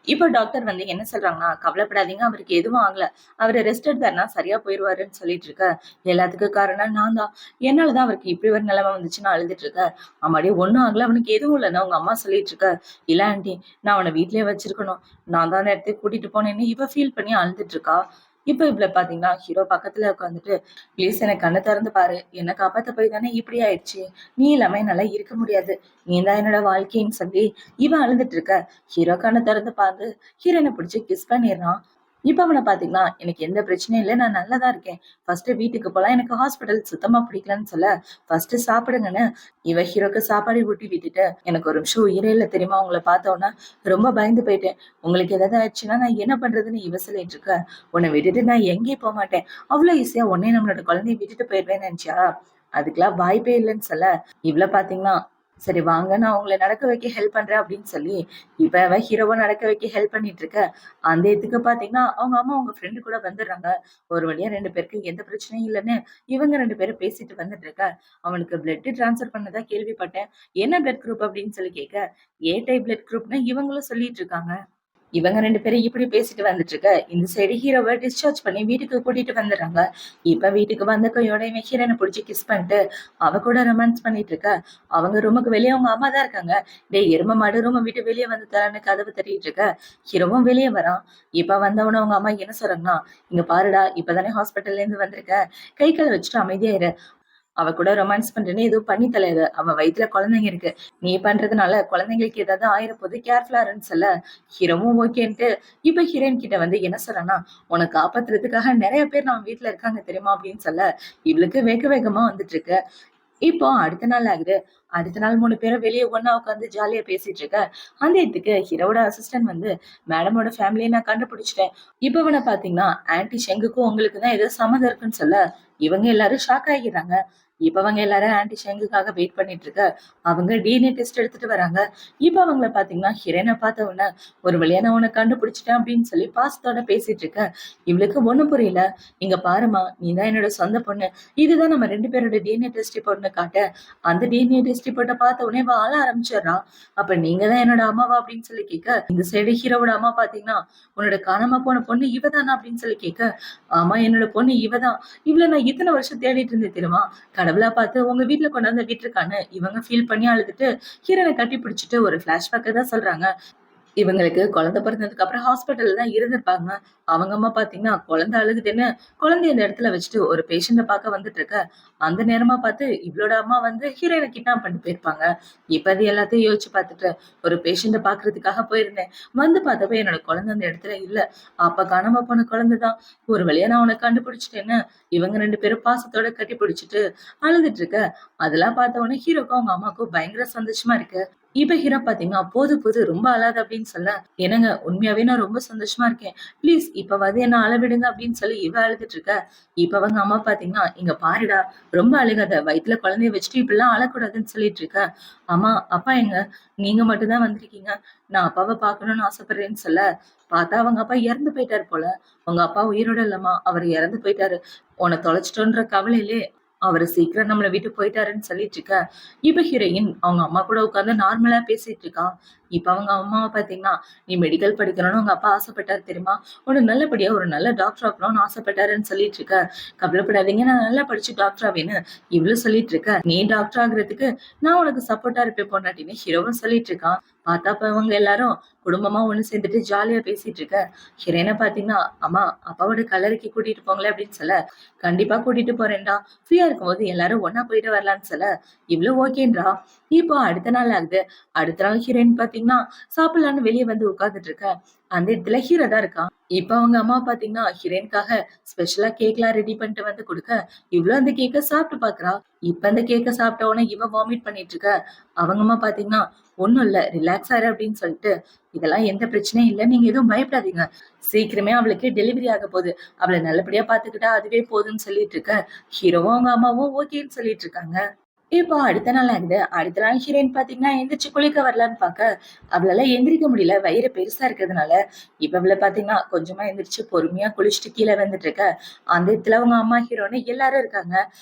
A: இப்போ டாக்டர் வந்து என்ன சொல்றாங்கன்னா, கவலைப்படாதீங்க, அவருக்கு எதுவும் ஆகல. அவரு ரெஸ்ட் எடுத்தாருன்னா சரியா போயிருவாருன்னு சொல்லிட்டு இருக்க. எல்லாத்துக்கும் காரணம் நான் தான். என்னால தான் அவருக்கு இப்படி ஒரு நிலைமை வந்துச்சுன்னு அழுதுட்டு இருக்க. ஆமாடி ஒண்ணும் ஆகல, அவனுக்கு எதுவும் இல்லன்னு உங்க அம்மா சொல்லிட்டு இருக்க. இல்ல ஆன்ட்டி, நான் அவன வீட்லயே வச்சிருக்கணும். நான் தான் அந்த இடத்துக்கு கூட்டிட்டு போனேன்னு இவ ஃபீல் பண்ணி அழுதுட்டு இருக்கா. இப்ப இவ்ள பாத்தீங்கன்னா, ஹீரோ பக்கத்துல உட்காந்துட்டு, ப்ளீஸ் எனக்கு கண்ண திறந்து பாரு. என்ன காப்பாத்த போய் தானே இப்படி ஆயிடுச்சு. நீ இல்லாம என்னால இருக்க முடியாது. நீ தான் என்னோட வாழ்க்கைன்னு சொல்லி இவன் அழுதுட்டு இருக்க. ஹீரோ கண்ண திறந்து பார்த்து ஹீரோனை பிடிச்சு கிஸ் பண்ணிடுறான். இப்ப அவனை பாத்தீங்கன்னா, எனக்கு எந்த பிரச்சனையும் இல்லை, நான் நல்லாதான் இருக்கேன். ஃபர்ஸ்ட் வீட்டுக்கு போலாம், எனக்கு ஹாஸ்பிட்டல் சுத்தமா பிடிக்கலன்னு சொல்ல, ஃபர்ஸ்ட் சாப்பிடுங்கன்னு இவ ஹீரோக்கு சாப்பாடு ஊட்டி விட்டுட்டு, எனக்கு ஒரு நிமிஷம் உயிரே இல்லை தெரியுமா, உங்களை பார்த்தோன்னா ரொம்ப பயந்து போயிட்டேன். உங்களுக்கு ஏதாவது ஆயிடுச்சுன்னா நான் என்ன பண்றதுன்னு இவ சொல்லிட்டு இருக்க. உன்னை விட்டுட்டு நான் எங்கேயும் போக மாட்டேன். அவ்வளவு ஈஸியா உன்னைய நம்மளோட குழந்தைய விட்டுட்டு போயிடுவேன்னு நினைச்சியா? அதுக்கெல்லாம் வாய்ப்பே இல்லைன்னு சொல்ல, இவ்வளவு பாத்தீங்கன்னா, சரி வாங்க நான் உங்களை நடக்க வைக்க ஹெல்ப் பண்றேன் அப்படின்னு சொல்லி இப்ப அவ ஹீரோவை நடக்க வைக்க ஹெல்ப் பண்ணிட்டு இருக்க. அந்த இதுக்கு பாத்தீங்கன்னா அவங்க அம்மா அவங்க ஃப்ரெண்டு கூட வந்துடுறாங்க. ஒரு வழியா 2 பேருக்கு எந்த பிரச்சனையும் இல்லைன்னு இவங்க 2 பேரும் பேசிட்டு வந்துட்டு இருக்க. அவனுக்கு பிளட் டிரான்ஸ்ஃபர் பண்ணதா கேள்விப்பட்டேன். என்ன பிளட் குரூப் அப்படின்னு சொல்லி கேட்க, ஏ டைப் பிளட் குரூப்னு இவங்களும் சொல்லிட்டு இருக்காங்க. இவங்க 2 பேரும் இப்படி பேசிட்டு வந்துட்டு இருக்க. இந்த சைடு ஹீரோவை டிஸ்சார்ஜ் பண்ணி வீட்டுக்கு கூட்டிட்டு வந்துடுறாங்க. இப்ப வீட்டுக்கு வந்த கையோட இவன் ஹீரோனை பிடிச்சி கிஸ் பண்ணிட்டு அவ கூட ரொமான்ஸ் பண்ணிட்டு இருக்க. அவங்க ரூமுக்கு வெளியே அவங்க அம்மா தான் இருக்காங்க. டேய் எரும மாடு, ரூமை விட்டு வெளியே வந்து தரான்னு கதவு தட்டிட்டு இருக்க. ஹீரோவும் வெளியே வரான். இப்ப வந்தவன அவங்க அம்மா என்ன சொல்றாங்கன்னா, இங்க பாருடா, இப்பதானே ஹாஸ்பிட்டல்ல இருந்து வந்திருக்க, கை கால வச்சுட்டு அமைதியா இரு. அவ கூட ரொமான்ஸ் பண்றேன்னு எதுவும் பண்ணி தலையாது. அவ வயித்துல குழந்தைங்க இருக்கு. நீ பண்றதுனால குழந்தைங்களுக்கு ஏதாவது ஆயிரப்போது கேர்ஃபுல்லா இருன்னு சொல்ல, ஹீரோவும் ஓகேன்ட்டு இப்ப ஹீரோயின் கிட்ட வந்து என்ன சொல்றான்னா, உனக்கு காப்பாத்துறதுக்காக நிறைய பேர் நம்ம வீட்டுல இருக்காங்க தெரியுமா அப்படின்னு சொல்ல, இவளுக்கு வேக வேகமா வந்துட்டு இருக்கு. இப்போ அடுத்த நாள் ஆகுது. அடுத்த நாள் 3 பேரும் வெளியே ஒண்ணா உட்காந்து ஜாலியா பேசிட்டு இருக்க. அந்த இடத்துக்கு ஹீரோட அசிஸ்டன்ட் வந்து, மேடமோட ஃபேமிலியை நான் கண்டுபிடிச்சிட்டேன். இப்ப இவனை பாத்தீங்கன்னா ஆன்டி ஷெங்குக்கும் உங்களுக்கு தான் ஏதோ சம்மதம் இருக்குன்னு சொல்ல, இவங்க எல்லாரும் ஷாக் ஆகிடுறாங்க. இப்ப அவங்க எல்லாரும் ஆன்டி ஷெங்குக்காக வெயிட் பண்ணிட்டு இருக்க. அவங்க டிஎன்ஏ டெஸ்ட் எடுத்துட்டு வராங்க. இப்ப அவங்கள பாத்தீங்கன்னா ஹீரோனை பார்த்த உடனே, ஒரு வழியா நான் உன்னை கண்டுபிடிச்சிட்டேன் அப்படின்னு சொல்லி பாசத்தோட பேசிட்டு இருக்க. இவளுக்கு ஒண்ணும் புரியல. இங்க பாருமா, நீ தான் என்னோட சொந்த பொண்ணு. இதுதான் நம்ம 2 பேரோட டிஎன்ஏ டெஸ்ட் ரிப்போர்ட்னு காட்ட, அந்த டிஎன்ஏ டெஸ்ட் ரிப்போர்ட்டை பார்த்த உடனே வாழ ஆரம்பிச்சிடறான். அப்ப நீங்க தான் என்னோட அம்மாவா அப்படின்னு சொல்லி கேட்க, இந்த சைடு ஹீரோவோட அம்மா பாத்தீங்கன்னா, உன்னோட காணாம போன பொண்ணு இவதானா அப்படின்னு சொல்லி கேட்க, ஆமா என்னோட பொண்ணு இவதான். இவளை நான் இத்தனை வருஷம் தேடிட்டு இருந்தேன் தெரியுமா, கடவுளா பார்த்து உங்க வீட்டுல கொண்டாந்து விட்டுருக்கான்னு இவங்க ஃபீல் பண்ணி அழுதுட்டு ஹீரோனை கட்டி பிடிச்சிட்டு ஒரு பிளாஷ்பேக்கை தான் சொல்றாங்க. இவங்களுக்கு குழந்தை பிறந்ததுக்கு அப்புறம் ஹாஸ்பிட்டல்ல தான் இருந்திருப்பாங்க. அவங்க அம்மா பாத்தீங்கன்னா குழந்தை அழுகுதுன்னு குழந்தைய இந்த இடத்துல வச்சுட்டு ஒரு பேஷண்ட பார்க்க வந்துட்டு இருக்க. அந்த நேரமா பார்த்து இவளோட அம்மா வந்து ஹீரோயினை கிட்னாப் பண்ணிட்டு போயிருப்பாங்க. இப்ப அது எல்லாத்தையும் யோசிச்சு பார்த்துட்டு, ஒரு பேஷண்ட பாக்குறதுக்காக போயிருந்தேன். வந்து பார்த்தப்ப என்னோட குழந்தை அந்த இடத்துல இல்ல. அப்ப காணாம போன குழந்தைதான். ஒரு வழியா நான் உனக்கு கண்டுபிடிச்சிட்டேன்னு இவங்க 2 பேரும் பாசத்தோட கட்டி பிடிச்சிட்டு அழுதுட்டு இருக்க. அதெல்லாம் பார்த்த உடனே ஹீரோக்கும் அவங்க அம்மாவுக்கும் பயங்கர சந்தோஷமா இருக்கு. இப்ப ஹீரோ பாத்தீங்கன்னா, போது போது ரொம்ப அழாத அப்படின்னு சொல்ல, என்னங்க உண்மையாவே நான் ரொம்ப சந்தோஷமா இருக்கேன். ப்ளீஸ் இப்ப வந்து என்ன அளவிடுங்க அப்படின்னு சொல்லி இவ அழுதுட்டு இருக்க. இப்ப அவங்க அம்மா பாத்தீங்கன்னா, இங்க பாருடா, ரொம்ப அழுகாத, வயித்துல குழந்தைய வச்சுட்டு இப்படிலாம் அழக்கூடாதுன்னு சொல்லிட்டு இருக்க. அம்மா அப்பா எங்க, நீங்க மட்டும்தான் வந்திருக்கீங்க, நான் அப்பாவை பார்க்கணும்னு ஆசைப்படுறேன்னு சொல்ல, பார்த்தா அவங்க அப்பா இறந்து போயிட்டாரு போல. உங்க அப்பா உயிரோட இல்லம்மா, அவர் இறந்து போயிட்டாரு. உன்னை தொலைச்சிட்டோன்ற கவலையிலே அவரு சீக்கிரம் நம்மளை விட்டு போயிட்டாருன்னு சொல்லிட்டு இருக்க. இப்ப ஹீரோயின் அவங்க அம்மா கூட உட்காந்து நார்மலா பேசிட்டு இருக்கான். இப்ப அவங்க அம்மாவை பாத்தீங்கன்னா, நீ மெடிக்கல் படிக்கணும்னு உங்க அப்பா ஆசைப்பட்டாரு தெரியுமா, உனக்கு நல்லபடியா ஒரு நல்ல டாக்டர் ஆகணும்னு ஆசைப்பட்டாருன்னு சொல்லிட்டு இருக்க. கவலைப்படாதீங்க, நான் நல்லா படிச்சு டாக்டர் ஆவேன்னு இவ்வளவு சொல்லிட்டு இருக்க. நீ டாக்டர் ஆகுறதுக்கு நான் உனக்கு சப்போர்ட்டா இருப்பேன் பொண்டாட்டின்னு ஹீரோவும் சொல்லிட்டு இருக்கான். பார்த்தா இப்ப இவங்க எல்லாரும் குடும்பமா ஒண்ணு சேர்ந்துட்டு ஜாலியா பேசிட்டு இருக்க. ஹீரோயினை பாத்தீங்கன்னா, அம்மா அப்பாவோட கல்லறைக்கு கூட்டிட்டு போங்களேன் அப்படின்னு சொல்ல, கண்டிப்பா கூட்டிட்டு போறேன்டா, ஃப்ரீயா இருக்கும்போது எல்லாரும் ஒன்னா போயிட்டு வரலான்னு சொல்ல, இவ்வளவு ஓகேன்றா. இப்போ அடுத்த நாள் ஆகுது. அடுத்த நாள் ஹீரோயின் பாத்தீங்கன்னா சாப்பிடலான்னு வெளியே வந்து உட்கார்ந்துட்டு இருக்க. அந்த இடத்துல ஹீரோ தான் இருக்கான். இப்ப அவங்க அம்மா பாத்தீங்கன்னா ஹீரோயின்காக ஸ்பெஷலா கேக்லாம் ரெடி பண்ணிட்டு வந்து கொடுக்க, இவ்வளவு அந்த கேக்க சாப்பிட்டு பாக்குறா. இப்ப அந்த கேக்க சாப்பிட்ட உடனே இவ வாமிட் பண்ணிட்டு இருக்க. அவங்க அம்மா பாத்தீங்கன்னா, ஒண்ணும் இல்ல, ரிலாக்ஸ் ஆரு அப்படின்னு சொல்லிட்டு, இதெல்லாம் எந்த பிரச்சனையும் இல்ல, நீங்க எதுவும் பயப்படாதீங்க, சீக்கிரமே அவளுக்கு டெலிவரி ஆக போகுது, அவளை நல்லபடியா பாத்துக்கிட்டா அதுவே போதும்னு சொல்லிட்டு இருக்க. ஹீரோவும் அவங்க அம்மாவும் ஓகேன்னு சொல்லிட்டு இருக்காங்க. இப்போ அடுத்த நாள் ஆகுது. அடுத்த நாள் ஹீரோயின் பாத்தீங்கன்னா எந்திரிச்சு குளிக்க வரலான்னு பாக்க, அவளால எந்திரிக்க முடியல, வயிறு பெருசா இருக்கிறதுனால. இப்ப இவள பாத்தீங்கன்னா கொஞ்சமா எந்திரிச்சு பொறுமையா குளிச்சுட்டு கீழே வந்துட்டு இருக்க. அந்த இடத்துல அவங்க அம்மா ஹீரோன்னு எல்லாரும் இருக்காங்க.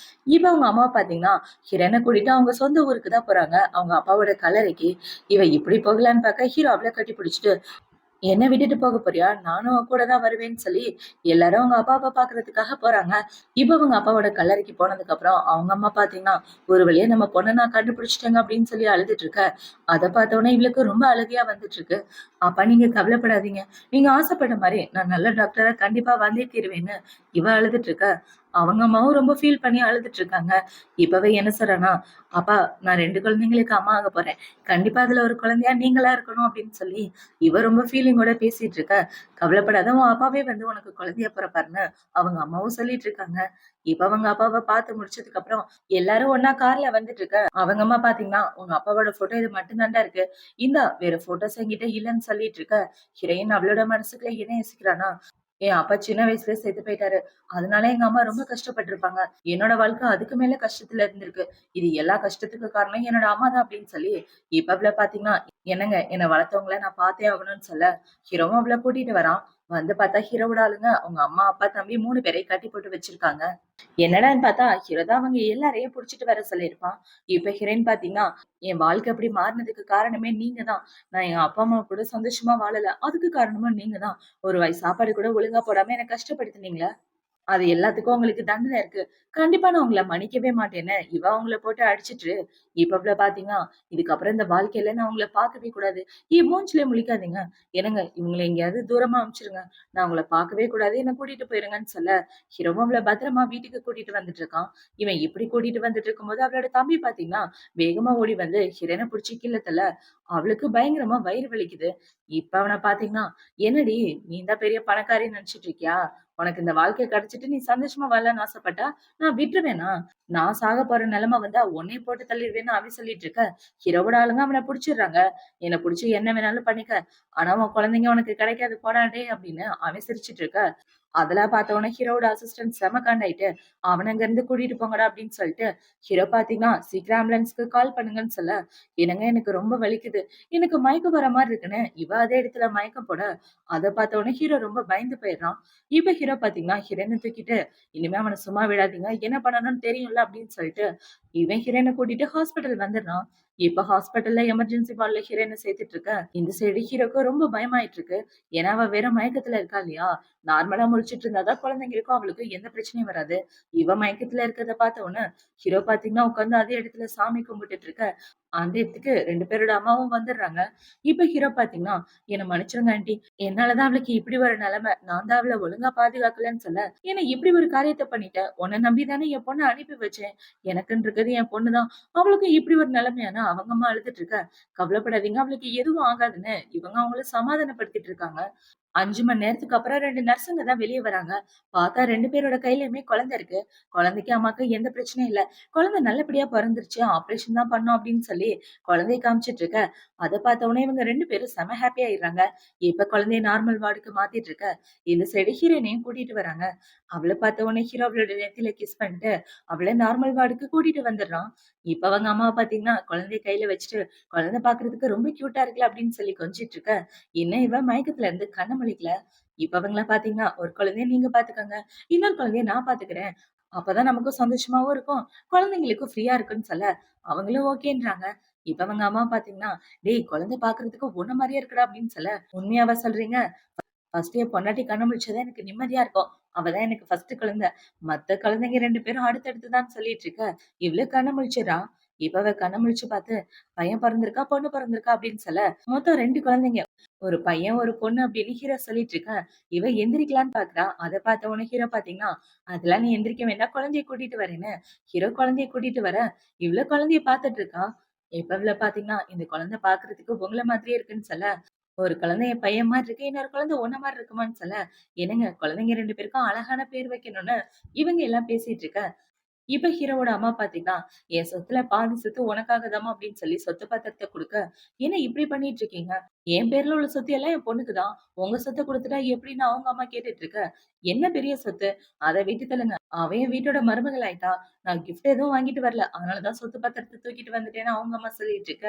A: இப்ப அவங்க அம்மா பாத்தீங்கன்னா ஹீரோனை கூட்டிட்டு அவங்க சொந்த ஊருக்கு தான் போறாங்க, அவங்க அப்பாவோட கல்லறைக்கு. இவ இப்படி போகலான்னு பாக்க ஹீரோ அவளை கட்டி பிடிச்சிட்டு, என்ன விட்டுட்டு போக போறியா? நானும் உன் கூட தான் வருவேன்னு சொல்லி எல்லாரும் அவங்க அப்பாவ பாக்குறதுக்காக போறாங்க. இப்ப அவங்க அப்பாவோட கல்லறைக்கு போனதுக்கு அப்புறம் அவங்க அம்மா பாத்தீங்கன்னா, ஒரு வழியா நம்ம பொண்ண நான் கண்டுபிடிச்சிட்டேங்க அப்படின்னு சொல்லி அழுதுட்டு இருக்க. அத பார்த்த உடனே இவளுக்கு ரொம்ப அழுகையா வந்துட்டு இருக்கு. அப்பா நீங்க கவலைப்படாதீங்க. நீங்க ஆசைப்பட்ட மாரி நான் நல்ல டாக்டரா கண்டிப்பா வந்தே தீருவேன்னு இவ அழுதுட்டு இருக்க. அவங்க அம்மாவும் ரொம்ப ஃபீல் பண்ணி அழுதுட்டு இருக்காங்க. இப்பவே என்ன சொல்றேன்னா, அப்பா நான் 2 குழந்தைங்களுக்கு அம்மா ஆக போறேன். கண்டிப்பா அதுல ஒரு குழந்தையா நீங்களா இருக்கணும் அப்படின்னு சொல்லி இவ ரொம்ப ஃபீலிங்கோட பேசிட்டு இருக்க. கவலைப்படாத உன் அப்பாவே வந்து உனக்கு குழந்தையா பொறப்பாருன்னு அவங்க அம்மாவும் சொல்லிட்டு இருக்காங்க. இப்ப அவங்க அப்பாவ பார்த்து முடிச்சதுக்கு அப்புறம் எல்லாரும் ஒண்ணா கார்ல வந்துட்டு இருக்க. அவங்க அம்மா பாத்தீங்கன்னா, உங்க அப்பாவோட போட்டோ இது மட்டும் தான்டா இருக்கு. இந்தா வேற போட்டோஸ் என்கிட்ட இல்லன்னு சொல்லிட்டு இருக்க. ஹீரோயின் அவளோட மனசுக்குள்ள என்ன யோசிக்கிறானா, என் அப்பா சின்ன வயசுல செத்து போயிட்டாரு. அதனால எங்க அம்மா ரொம்ப கஷ்டப்பட்டுருப்பாங்க. என்னோட வாழ்க்கை அதுக்கு மேல கஷ்டத்துல இருந்திருக்கு. இது எல்லா கஷ்டத்துக்கு காரணம் என்னோட அம்மா தான் அப்படின்னு சொல்லி, இப்ப அவள பாத்தீங்கன்னா, என்னங்க என்ன வளர்த்தவங்கள நான் பார்த்தே ஆகணும்னு சொல்ல, ஹீரோவும் அவள கூட்டிட்டு வரான். வந்து பார்த்தா ஹீரோவோட ஆளுங்க அவங்க அம்மா, அப்பா, தம்பி 3 பேரையும் கட்டி போட்டு வச்சிருக்காங்க. என்னடான்னு பார்த்தா, ஹீரோ தான் அவங்க எல்லாரையும் புடிச்சிட்டு வர சொல்லியிருப்பான். இப்ப ஹீரோயின் பார்த்தீங்கன்னா, என் வாழ்க்கை இப்படி மாறுனதுக்கு காரணமே நீங்க தான். நான் என் அப்பா, அம்மா கூட சந்தோஷமா வாழல. அதுக்கு காரணமும் நீங்க தான். ஒரு வாய் சாப்பாடு கூட ஒழுங்கா போடாம என்ன கஷ்டப்படுத்துனீங்களே! அது எல்லாத்துக்கும் உங்களுக்கு தண்டனை இருக்கு. கண்டிப்பா நான் உங்கள மன்னிக்கவே மாட்டேன்னு, இவ அவங்கள போட்டு அடிச்சுட்டு, இப்ப அவள பார்த்தீங்கன்னா, இதுக்கப்புறம் இந்த வாழ்க்கையில நான் உங்கள பார்க்கவே கூடாது. என் மூஞ்சிலே முழிக்காதீங்க. என்னங்க இவங்கள எங்கேயாவது தூரமா அனுப்பிச்சுருங்க. நான் உங்கள பார்க்கவே கூடாது. என்ன கூட்டிட்டு போயிருங்கன்னு சொல்ல, ஹீரோவும் அவள பத்திரமா வீட்டுக்கு கூட்டிட்டு வந்துட்டு இருக்கான். இவன் இப்படி கூட்டிட்டு வந்துட்டு இருக்கும்போது, அவளோட தம்பி பார்த்தீங்கன்னா, வேகமா ஓடி வந்து ஹீரோயின புடிச்சு கீழ தள்ள, அவளுக்கு பயங்கரமா வயிறு வலிக்குது. இப்ப அவன பார்த்தீங்கன்னா, "என்னடி நீ தான் பெரிய பணக்காரின்னு நெனச்சுட்டு இருக்கியா? உனக்கு இந்த வாழ்க்கை கிடைச்சிட்டு நீ சந்தோஷமா வாழலாம்னு ஆசைப்பட்டா, நான் விட்டுருவேனா? நான் சாக போற நிலைமை வந்தா உன்னைய போட்டு தள்ளிருவேன்னு அவன் சொல்லிட்டு இருக்க. ஹீரோவோட ஆளுங்க அவன புடிச்சிடுறாங்க. என்ன புடிச்சு என்ன வேணாலும் பண்ணிக்க. ஆனா உன் குழந்தைங்க உனக்கு கிடைக்காது போடா டேய் அப்படின்னு அவன் சிரிச்சுட்டு இருக்க. அதெல்லாம் பார்த்த உடனே ஹீரோவோட அசிஸ்டன்ட் செம காண்டாயிட்டு, அவன அங்க இருந்து கூட்டிட்டு போங்கடா அப்படின்னு சொல்லிட்டு, ஹீரோ பாத்தீங்கன்னா சீக்கிரம் ஆம்புலன்ஸ்க்கு கால் பண்ணுங்கன்னு சொல்ல, என்னங்க எனக்கு ரொம்ப வலிக்குது. எனக்கு மயக்கம் வர மாதிரி இருக்குன்னு இவ அதே இடத்துல மயக்கம் போட, அத பார்த்த உடனே ஹீரோ ரொம்ப பயந்து போயிடுறான். இப்ப ஹீரோ பாத்தீங்கன்னா ஹீரோயின தூக்கிட்டு, இனிமே அவன சும்மா விடாதீங்க. என்ன பண்ணணும்னு தெரியும்ல அப்படின்னு சொல்லிட்டு, இவன் ஹீரோயின கூட்டிட்டு ஹாஸ்பிட்டல் வந்துடுறான். இப்ப ஹாஸ்பிட்டல்ல எமர்ஜென்சி வார்டுல ஹீரோயின சேர்த்துட்டு இருக்க. இந்த சைடு ஹீரோக்கு ரொம்ப பயமாயிட்டு இருக்கு. ஏன்னா அவ வேற மயக்கத்துல இருக்கா இல்லையா? நார்மலா முழிச்சிட்டு இருந்தா தான் குழந்தைங்களுக்கும் அவளுக்கும் எந்த பிரச்சனையும் வராது. இவ மயக்கத்துல இருக்கிறத பார்த்த உடனே, ஹீரோ பாத்தீங்கன்னா உட்கார்ந்து அதே இடத்துல சாமி கும்பிட்டுட்டு இருக்க. அந்த இடத்துக்கு 2 பேரோட அம்மாவும் வந்துடுறாங்க. இப்ப ஹீரோ பாத்தீங்கன்னா, "என்ன மன்னிச்சிருங்க ஆன்ட்டி. என்னால தான் அவளுக்கு இப்படி ஒரு நிலைமை. நான் தான் அவள ஒழுங்கா பாதுகாக்கலன்னு சொல்ல, ஏன்னா இப்படி ஒரு காரியத்த பண்ணிட்டேன். உன்ன நம்பி தானே என் பொண்ண அனுப்பி வச்சேன். எனக்குன்னு இருக்கிறது என் பொண்ணு தான். அவளுக்கும் இப்படி ஒரு நிலைமையானா?" அவங்க அம்மா அழுதுட்டு இருக்க. "கவலைப்படாதீங்க. அவளுக்கு எதுவும் ஆகாதுன்னு" இவங்க அவங்கள சமாதானப்படுத்திட்டு இருக்காங்க. 5 மணி நேரத்துக்கு அப்புறம் 2 நர்ஸுங்க தான் வெளிய வராங்க. பார்த்தா 2 பேரோட கையிலயுமே குழந்தை இருக்கு. குழந்தைக்கு, அம்மாக்கு எந்த பிரச்சனையும் இல்ல. குழந்தை நல்லபடியா பொறந்துருச்சு. ஆப்பரேஷன் தான் பண்ணோம் அப்படின்னு சொல்லி குழந்தைய காமிச்சிட்டு இருக்க. அத பார்த்த உடனே இவங்க 2 பேரும் செம ஹாப்பி ஆயிடுறாங்க. இப்ப குழந்தைய நார்மல் வார்டுக்கு மாத்திட்டு இருக்க. இந்த சைடு ஹீரோயினையும் கூட்டிட்டு வராங்க. அவள பார்த்த உடனே ஹீரோ அவளோட நெத்தியில கிஸ் பண்ணிட்டு, அவள நார்மல் வார்டுக்கு கூட்டிட்டு வந்துடுறான். இப்ப அவங்க அம்மாவ பார்த்தீங்கன்னா, குழந்தைய கையில வச்சுட்டு, குழந்தை பார்க்கறதுக்கு ரொம்ப கியூட்டா இருக்குல்ல அப்படின்னு சொல்லி கொஞ்சிட்டு இருக்க. இன்னும் இவ மயக்கத்துல இருந்து கண்ண முழிக்கல. இப்ப அவங்கள பாத்தீங்கன்னா, ஒரு குழந்தைய நீங்க பாத்துக்கங்க. இன்னொரு குழந்தைய நான் பாத்துக்கிறேன். அப்பதான் நமக்கும் சந்தோஷமாவும் இருக்கும். குழந்தைங்களுக்கும் ஃப்ரீயா இருக்குன்னு சொல்ல, அவங்களும் ஓகேன்றாங்க. இப்ப அவங்க அம்மா பாத்தீங்கன்னா, "டேய் குழந்தை பாக்குறதுக்கு உன்ன மாரியே இருக்குடா" அப்படின்னு சொல்ல, "உண்மையாவா சொல்றீங்க? ஃபர்ஸ்ட் என் பொண்டாட்டி கண்ண முழிச்சா எனக்கு நிம்மதியா இருக்கும். அவ தான் எனக்கு ஃபர்ஸ்ட் குழந்தை. மத்த குழந்தைங்க 2 பேரும் அடுத்தடுத்து தான் சொல்லிட்டு இருக்க. இவளும் கண்ண முழிச்சுறா. இப்ப அவ கண்ண முழிச்சு பார்த்து, பையன் பொறந்திருக்கா, பொண்ணு பொறந்திருக்கா அப்படின்னு சொல்ல, மொத்தம் 2 குழந்தைங்க. ஒரு பையன், ஒரு பொண்ணு அப்படின்னு ஹீரோ சொல்லிட்டு இருக்க. இவ எந்திரிக்கலான்னு பாக்குறா. அத பார்த்த உடனே ஹீரோ பாத்தீங்கன்னா, அதெல்லாம் நீ எந்திரிக்க வேண்டாம். குழந்தைய கூட்டிட்டு வரேன்னு. ஹீரோ குழந்தைய கூட்டிட்டு வர, இவள குழந்தைய பாத்துட்டு இருக்கா. இப்ப இவள பாத்தீங்கன்னா, இந்த குழந்தை பாக்குறதுக்கு உங்கள மாதிரியே இருக்குன்னு சொல்ல, ஒரு குழந்தை என் பையன் மாரி இருக்கு. இன்னொரு குழந்தை உன்ன மாரி இருக்குமான்னு சொல்ல, என்னங்க குழந்தைங்க 2 பேருக்கும் அழகான பேர் வைக்கணும்னு இவங்க எல்லாம் பேசிட்டு இருக்க. இப்ப ஹீரோவோட அம்மா பாத்தீங்கன்னா, என் சொத்துல பாதி சொத்து உனக்காக தாம்மா அப்படின்னு சொல்லி சொத்து பத்திரத்த குடுக்க, என்ன இப்படி பண்ணிட்டு இருக்கீங்க? என் பேர்ல உள்ள சொத்து எல்லாம் என் பொண்ணுக்கு தான். உங்க சொத்த குடுத்துட்டா எப்படின்னு அவங்க அம்மா கேட்டுட்டு இருக்க. என்ன பெரிய சொத்து? அத விட்டு தள்ளுங்க. அவ என் வீட்டோட மருமகள் ஆயிட்டா. நான் கிஃப்ட் எதுவும் வாங்கிட்டு வரல. அதனால தான் சொத்து பத்திரத்த தூக்கிட்டு வந்துட்டேன்னு அவங்க அம்மா சொல்லிட்டு இருக்க.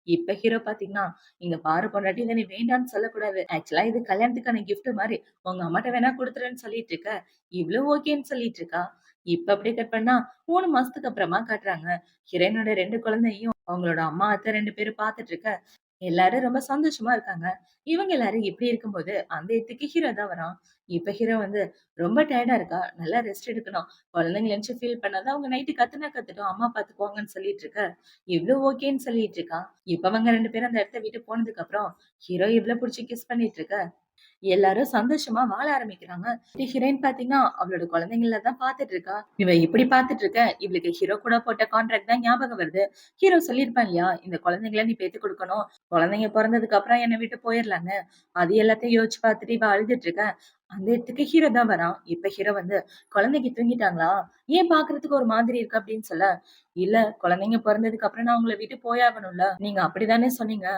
A: இப்ப ஹீரோ பாத்தீங்கன்னா, இங்க பாரு பொண்டாட்டி இத நீ வேண்டான்னு சொல்லக்கூடாது. ஆக்சுவலா இது கல்யாணத்துக்கான கிஃப்ட் மாரி. உங்க அம்மாட்ட வேணா குடுத்துறேன்னு சொல்லிட்டு இருக்க. இவ்ளோ ஓகேன்னு சொல்லிட்டு இருக்கா. இப்ப அப்படியே கட் பண்ணா 3 மாசத்துக்கு அப்புறமா காட்டுறாங்க. ஹீரோயினோட 2 குழந்தையும் அவங்களோட அம்மா, அத்தை 2 பேரும் பாத்துட்டு இருக்க. எல்லாரும் ரொம்ப சந்தோஷமா இருக்காங்க. இவங்க எல்லாரும் இப்படி இருக்கும்போது, அந்த இடத்துக்கு ஹீரோ தான் வரான். இப்ப ஹீரோ வந்து ரொம்ப டயர்டா இருக்கா. நல்லா ரெஸ்ட் எடுக்கணும். குழந்தைங்கள நெனச்சு ஃபீல் பண்ணாத. அவங்க நைட்டு கத்துனா கத்தட்டும். அம்மா பாத்துக்குவாங்கன்னு சொல்லிட்டு இருக்க. இவ்ளோ ஓகேன்னு சொல்லிட்டு இருக்கான். இப்ப அவங்க 2 பேரும் அந்த இடத்த விட்டு போனதுக்கு அப்புறம், ஹீரோ இவ்ளோ புடிச்சு கிஸ் பண்ணிட்டு இருக்க. எல்லாரும் சந்தோஷமா வாழ ஆரம்பிக்கிறாங்க. ஹீரோயின் பாத்தீங்கன்னா, அவளோட குழந்தைங்கள தான் பாத்துட்டு இருக்கா. இவ இப்படி பாத்துட்டு இருக்க, இவளுக்கு ஹீரோ கூட போட்ட கான்ட்ராக்ட் தான் ஞாபகம் வருது. ஹீரோ சொல்லியிருப்பான் இல்லையா, இந்த குழந்தைங்கள நீ பெத்து குடுக்கணும். குழந்தைங்க பொறந்ததுக்கு அப்புறம் என்ன விட்டு போயிரலான்னு. அது எல்லாத்தையும் யோசிச்சு பாத்துட்டு இவ அழுதுட்டு இருக்க. அந்த இடத்துக்கு ஹீரோ தான் வரான். இப்ப ஹீரோ வந்து, "குழந்தைங்க தூங்கிட்டாங்களா? ஏன் பாக்குறதுக்கு ஒரு மாதிரி இருக்கு?" அப்படின்னு சொல்ல, "இல்ல, குழந்தைங்க பொறந்ததுக்கு அப்புறம் நான் உங்கள விட்டு போயாகணும்ல. நீங்க அப்படித்தானே சொன்னீங்க.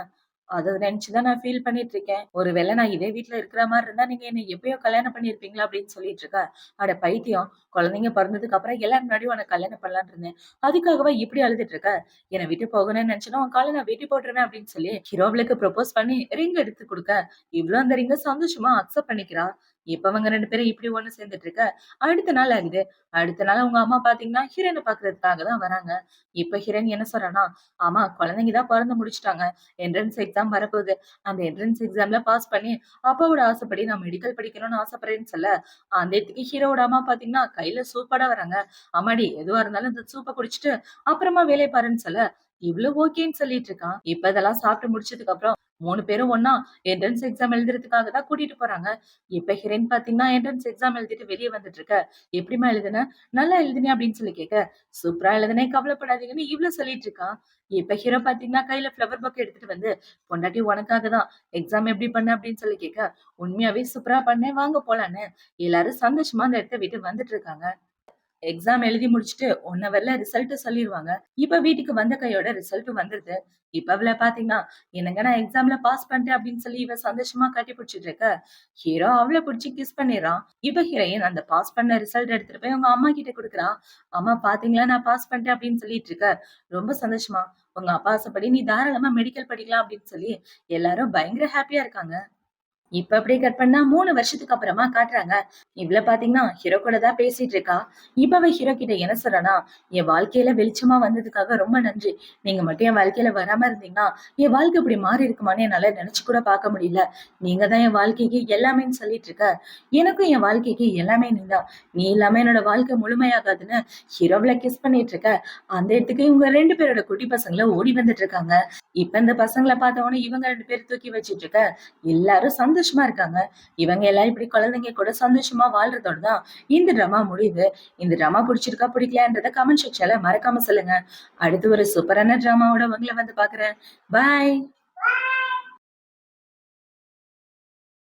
A: அத நெனச்சு தான் நான் ஃபீல் பண்ணிட்டு இருக்கேன். ஒருவேள நான் இதே வீட்ல இருக்கிற மாரி இருந்தா, நீங்க என்ன எப்பயோ கல்யாணம் பண்ணியிருப்பீங்களா?" அப்படின்னு சொல்லிட்டு இருக்கா. அட பைத்தியம்! குழந்தைங்க பொறந்ததுக்கு அப்புறம் எல்லார் முன்னாடியும் உனக்கு கல்யாணம் பண்ணலான்னு இருந்தேன். அதுக்காகவா இப்படி அழுதுட்டு இருக்க? என்ன விட்டு போகணும்னு நெனச்சேன்னா, உன் கால நான் வெட்டி போட்டுருவேன் அப்படின்னு சொல்லி, ஹீரோ அவளுக்கு ப்ரொபோஸ் பண்ணி ரிங் எடுத்து குடுக்க, இவளும் அந்த ரிங்க சந்தோஷமா அக்செப்ட் பண்ணிக்கிறா. இப்ப அவங்க 2 பேரும் இப்படி ஒண்ணு சேர்ந்துட்டு இருக்க. அடுத்த நாள் ஆகுது. அடுத்த நாள் அவங்க அம்மா பாத்தீங்கன்னா, ஹீரோயின பாக்குறதுக்காக தான் வராங்க. இப்ப ஹீரோயின் என்ன சொல்றான்னா, "ஆமா, குழந்தைங்க தான் பொறந்து முடிச்சுட்டாங்க. என்ட்ரன்ஸ் எக்ஸாம் வரப்போகுது. அந்த என்ட்ரன்ஸ் எக்ஸாம்ல பாஸ் பண்ணி, அப்பாவோட ஆசைப்படி நான் மெடிக்கல் படிக்கணும்னு ஆசைப்படுறேன்னு சொல்ல, அந்த இடத்துக்கு ஹீரோவோட அம்மா பாத்தீங்கன்னா, கையில சூப்போட வராங்க. "அம்மாடி, எதுவா இருந்தாலும் இந்த சூப்ப குடிச்சிட்டு, அப்புறமா வேலைய பாருன்னு" சொல்ல, இவ்ளோ ஓகேன்னு சொல்லிட்டு இருக்கான். இப்ப இதெல்லாம் சாப்பிட்டு முடிச்சதுக்கு அப்புறம் 3 பேரும் ஒண்ணா என்ட்ரன்ஸ் எக்ஸாம் எழுதுறதுக்காக தான் கூட்டிட்டு போறாங்க. இப்ப ஹீரோயின் பாத்தீங்கன்னா, என்ட்ரன்ஸ் எக்ஸாம் எழுதிட்டு வெளிய வந்துட்டு இருக்க. "எப்படிம்மா எழுதுன? நல்லா எழுதினியா?" அப்படின்னு சொல்லி கேட்க, "சூப்பரா எழுதினேன், கவலைப்படாதீங்கன்னு" இவ்ளோ சொல்லிட்டு இருக்கா. இப்ப ஹீரோ பாத்தீங்கன்னா, கையில ஃப்ளவர் பொக்கே எடுத்துட்டு வந்து, "பொண்டாட்டி உனக்காக தான். எக்ஸாம் எப்படி பண்ண?" அப்படின்னு சொல்லி கேட்க, "உண்மையாவே சூப்பரா பண்ணேன். வாங்க போலான்னு." எல்லாரும் சந்தோஷமா அந்த இடத்த விட்டு வந்துட்டு இருக்காங்க. எக்ஸாம் எழுதி முடிச்சுட்டு 1 ஹவர்ல ரிசல்ட் சொல்லிருவாங்க. இப்ப வீட்டுக்கு வந்த கையோட ரிசல்ட்டும் வந்துருது. இப்ப அவள பாத்தீங்கன்னா, "என்னங்க, நான் எக்ஸாம்ல பாஸ் பண்ணிட்டேன்" அப்படின்னு சொல்லி இவ சந்தோஷமா கட்டி பிடிச்சிட்டு இருக்க, ஹீரோ அவள புடிச்சு கிஸ் பண்ணிர்றான். இப்ப ஹீரோயின் அந்த பாஸ் பண்ண ரிசல்ட் எடுத்துட்டு போய் அவங்க அம்மா கிட்ட குடுக்குறா. "அம்மா பாத்தீங்களா, நான் பாஸ் பண்ணிட்டேன்" அப்படின்னு சொல்லிட்டு இருக்க. ரொம்ப சந்தோஷமா, "உங்க அப்பா ஆசைப்படி நீ தாராளமா மெடிக்கல் படிக்கலாம்" அப்படின்னு சொல்லி எல்லாரும் பயங்கர ஹாப்பியா இருக்காங்க. இப்ப அப்படியே கட் பண்ணா 3 வருஷத்துக்கு அப்புறமா காட்டுறாங்க. இவ்ள பாத்தீங்கன்னா, ஹீரோ கூட தான் பேசிட்டு இருக்கா. இப்ப அவ ஹீரோ கிட்ட என்ன சொல்றான்னா, "என் வாழ்க்கையில வெளிச்சமா வந்ததுக்காக ரொம்ப நன்றி. நீங்க மட்டும் என் வாழ்க்கையில வராம இருந்தீங்கன்னா, என் வாழ்க்கை இப்படி மாறி இருக்குமான்னு என்னால நெனச்சு கூட பார்க்க முடியல. நீங்க தான் என் வாழ்க்கைக்கு எல்லாமேன்னு சொல்லிட்டு இருக்க. எனக்கும் என் வாழ்க்கைக்கு எல்லாமே நீ தான். நீ இல்லாம என்னோட வாழ்க்கை முழுமையாகாதுன்னு" ஹீரோவ கிஸ் பண்ணிட்டு இருக்க. அந்த இடத்துக்கு இவங்க 2 பேரோட குட்டி பசங்களும் ஓடி வந்துட்டு இருக்காங்க. இப்ப இந்த பசங்கள பார்த்த உடனே இவங்க 2 பேரும் தூக்கி வச்சுட்டு இருக்க. எல்லாரும் சந்தோஷமா இருக்காங்க. இவங்க எல்லாரும் இப்படி குழந்தைங்க கூட சந்தோஷமா வாழ்றதோட தான் இந்த ட்ராமா முடியுது. இந்த ட்ராமா புடிச்சிருக்கா, பிடிக்கலையான்றத கமெண்ட் செக்ஷன்ல மறக்காம சொல்லுங்க. அடுத்து ஒரு சூப்பரான ட்ராமாவோட உங்கள வந்து பார்க்குறேன். பாய்.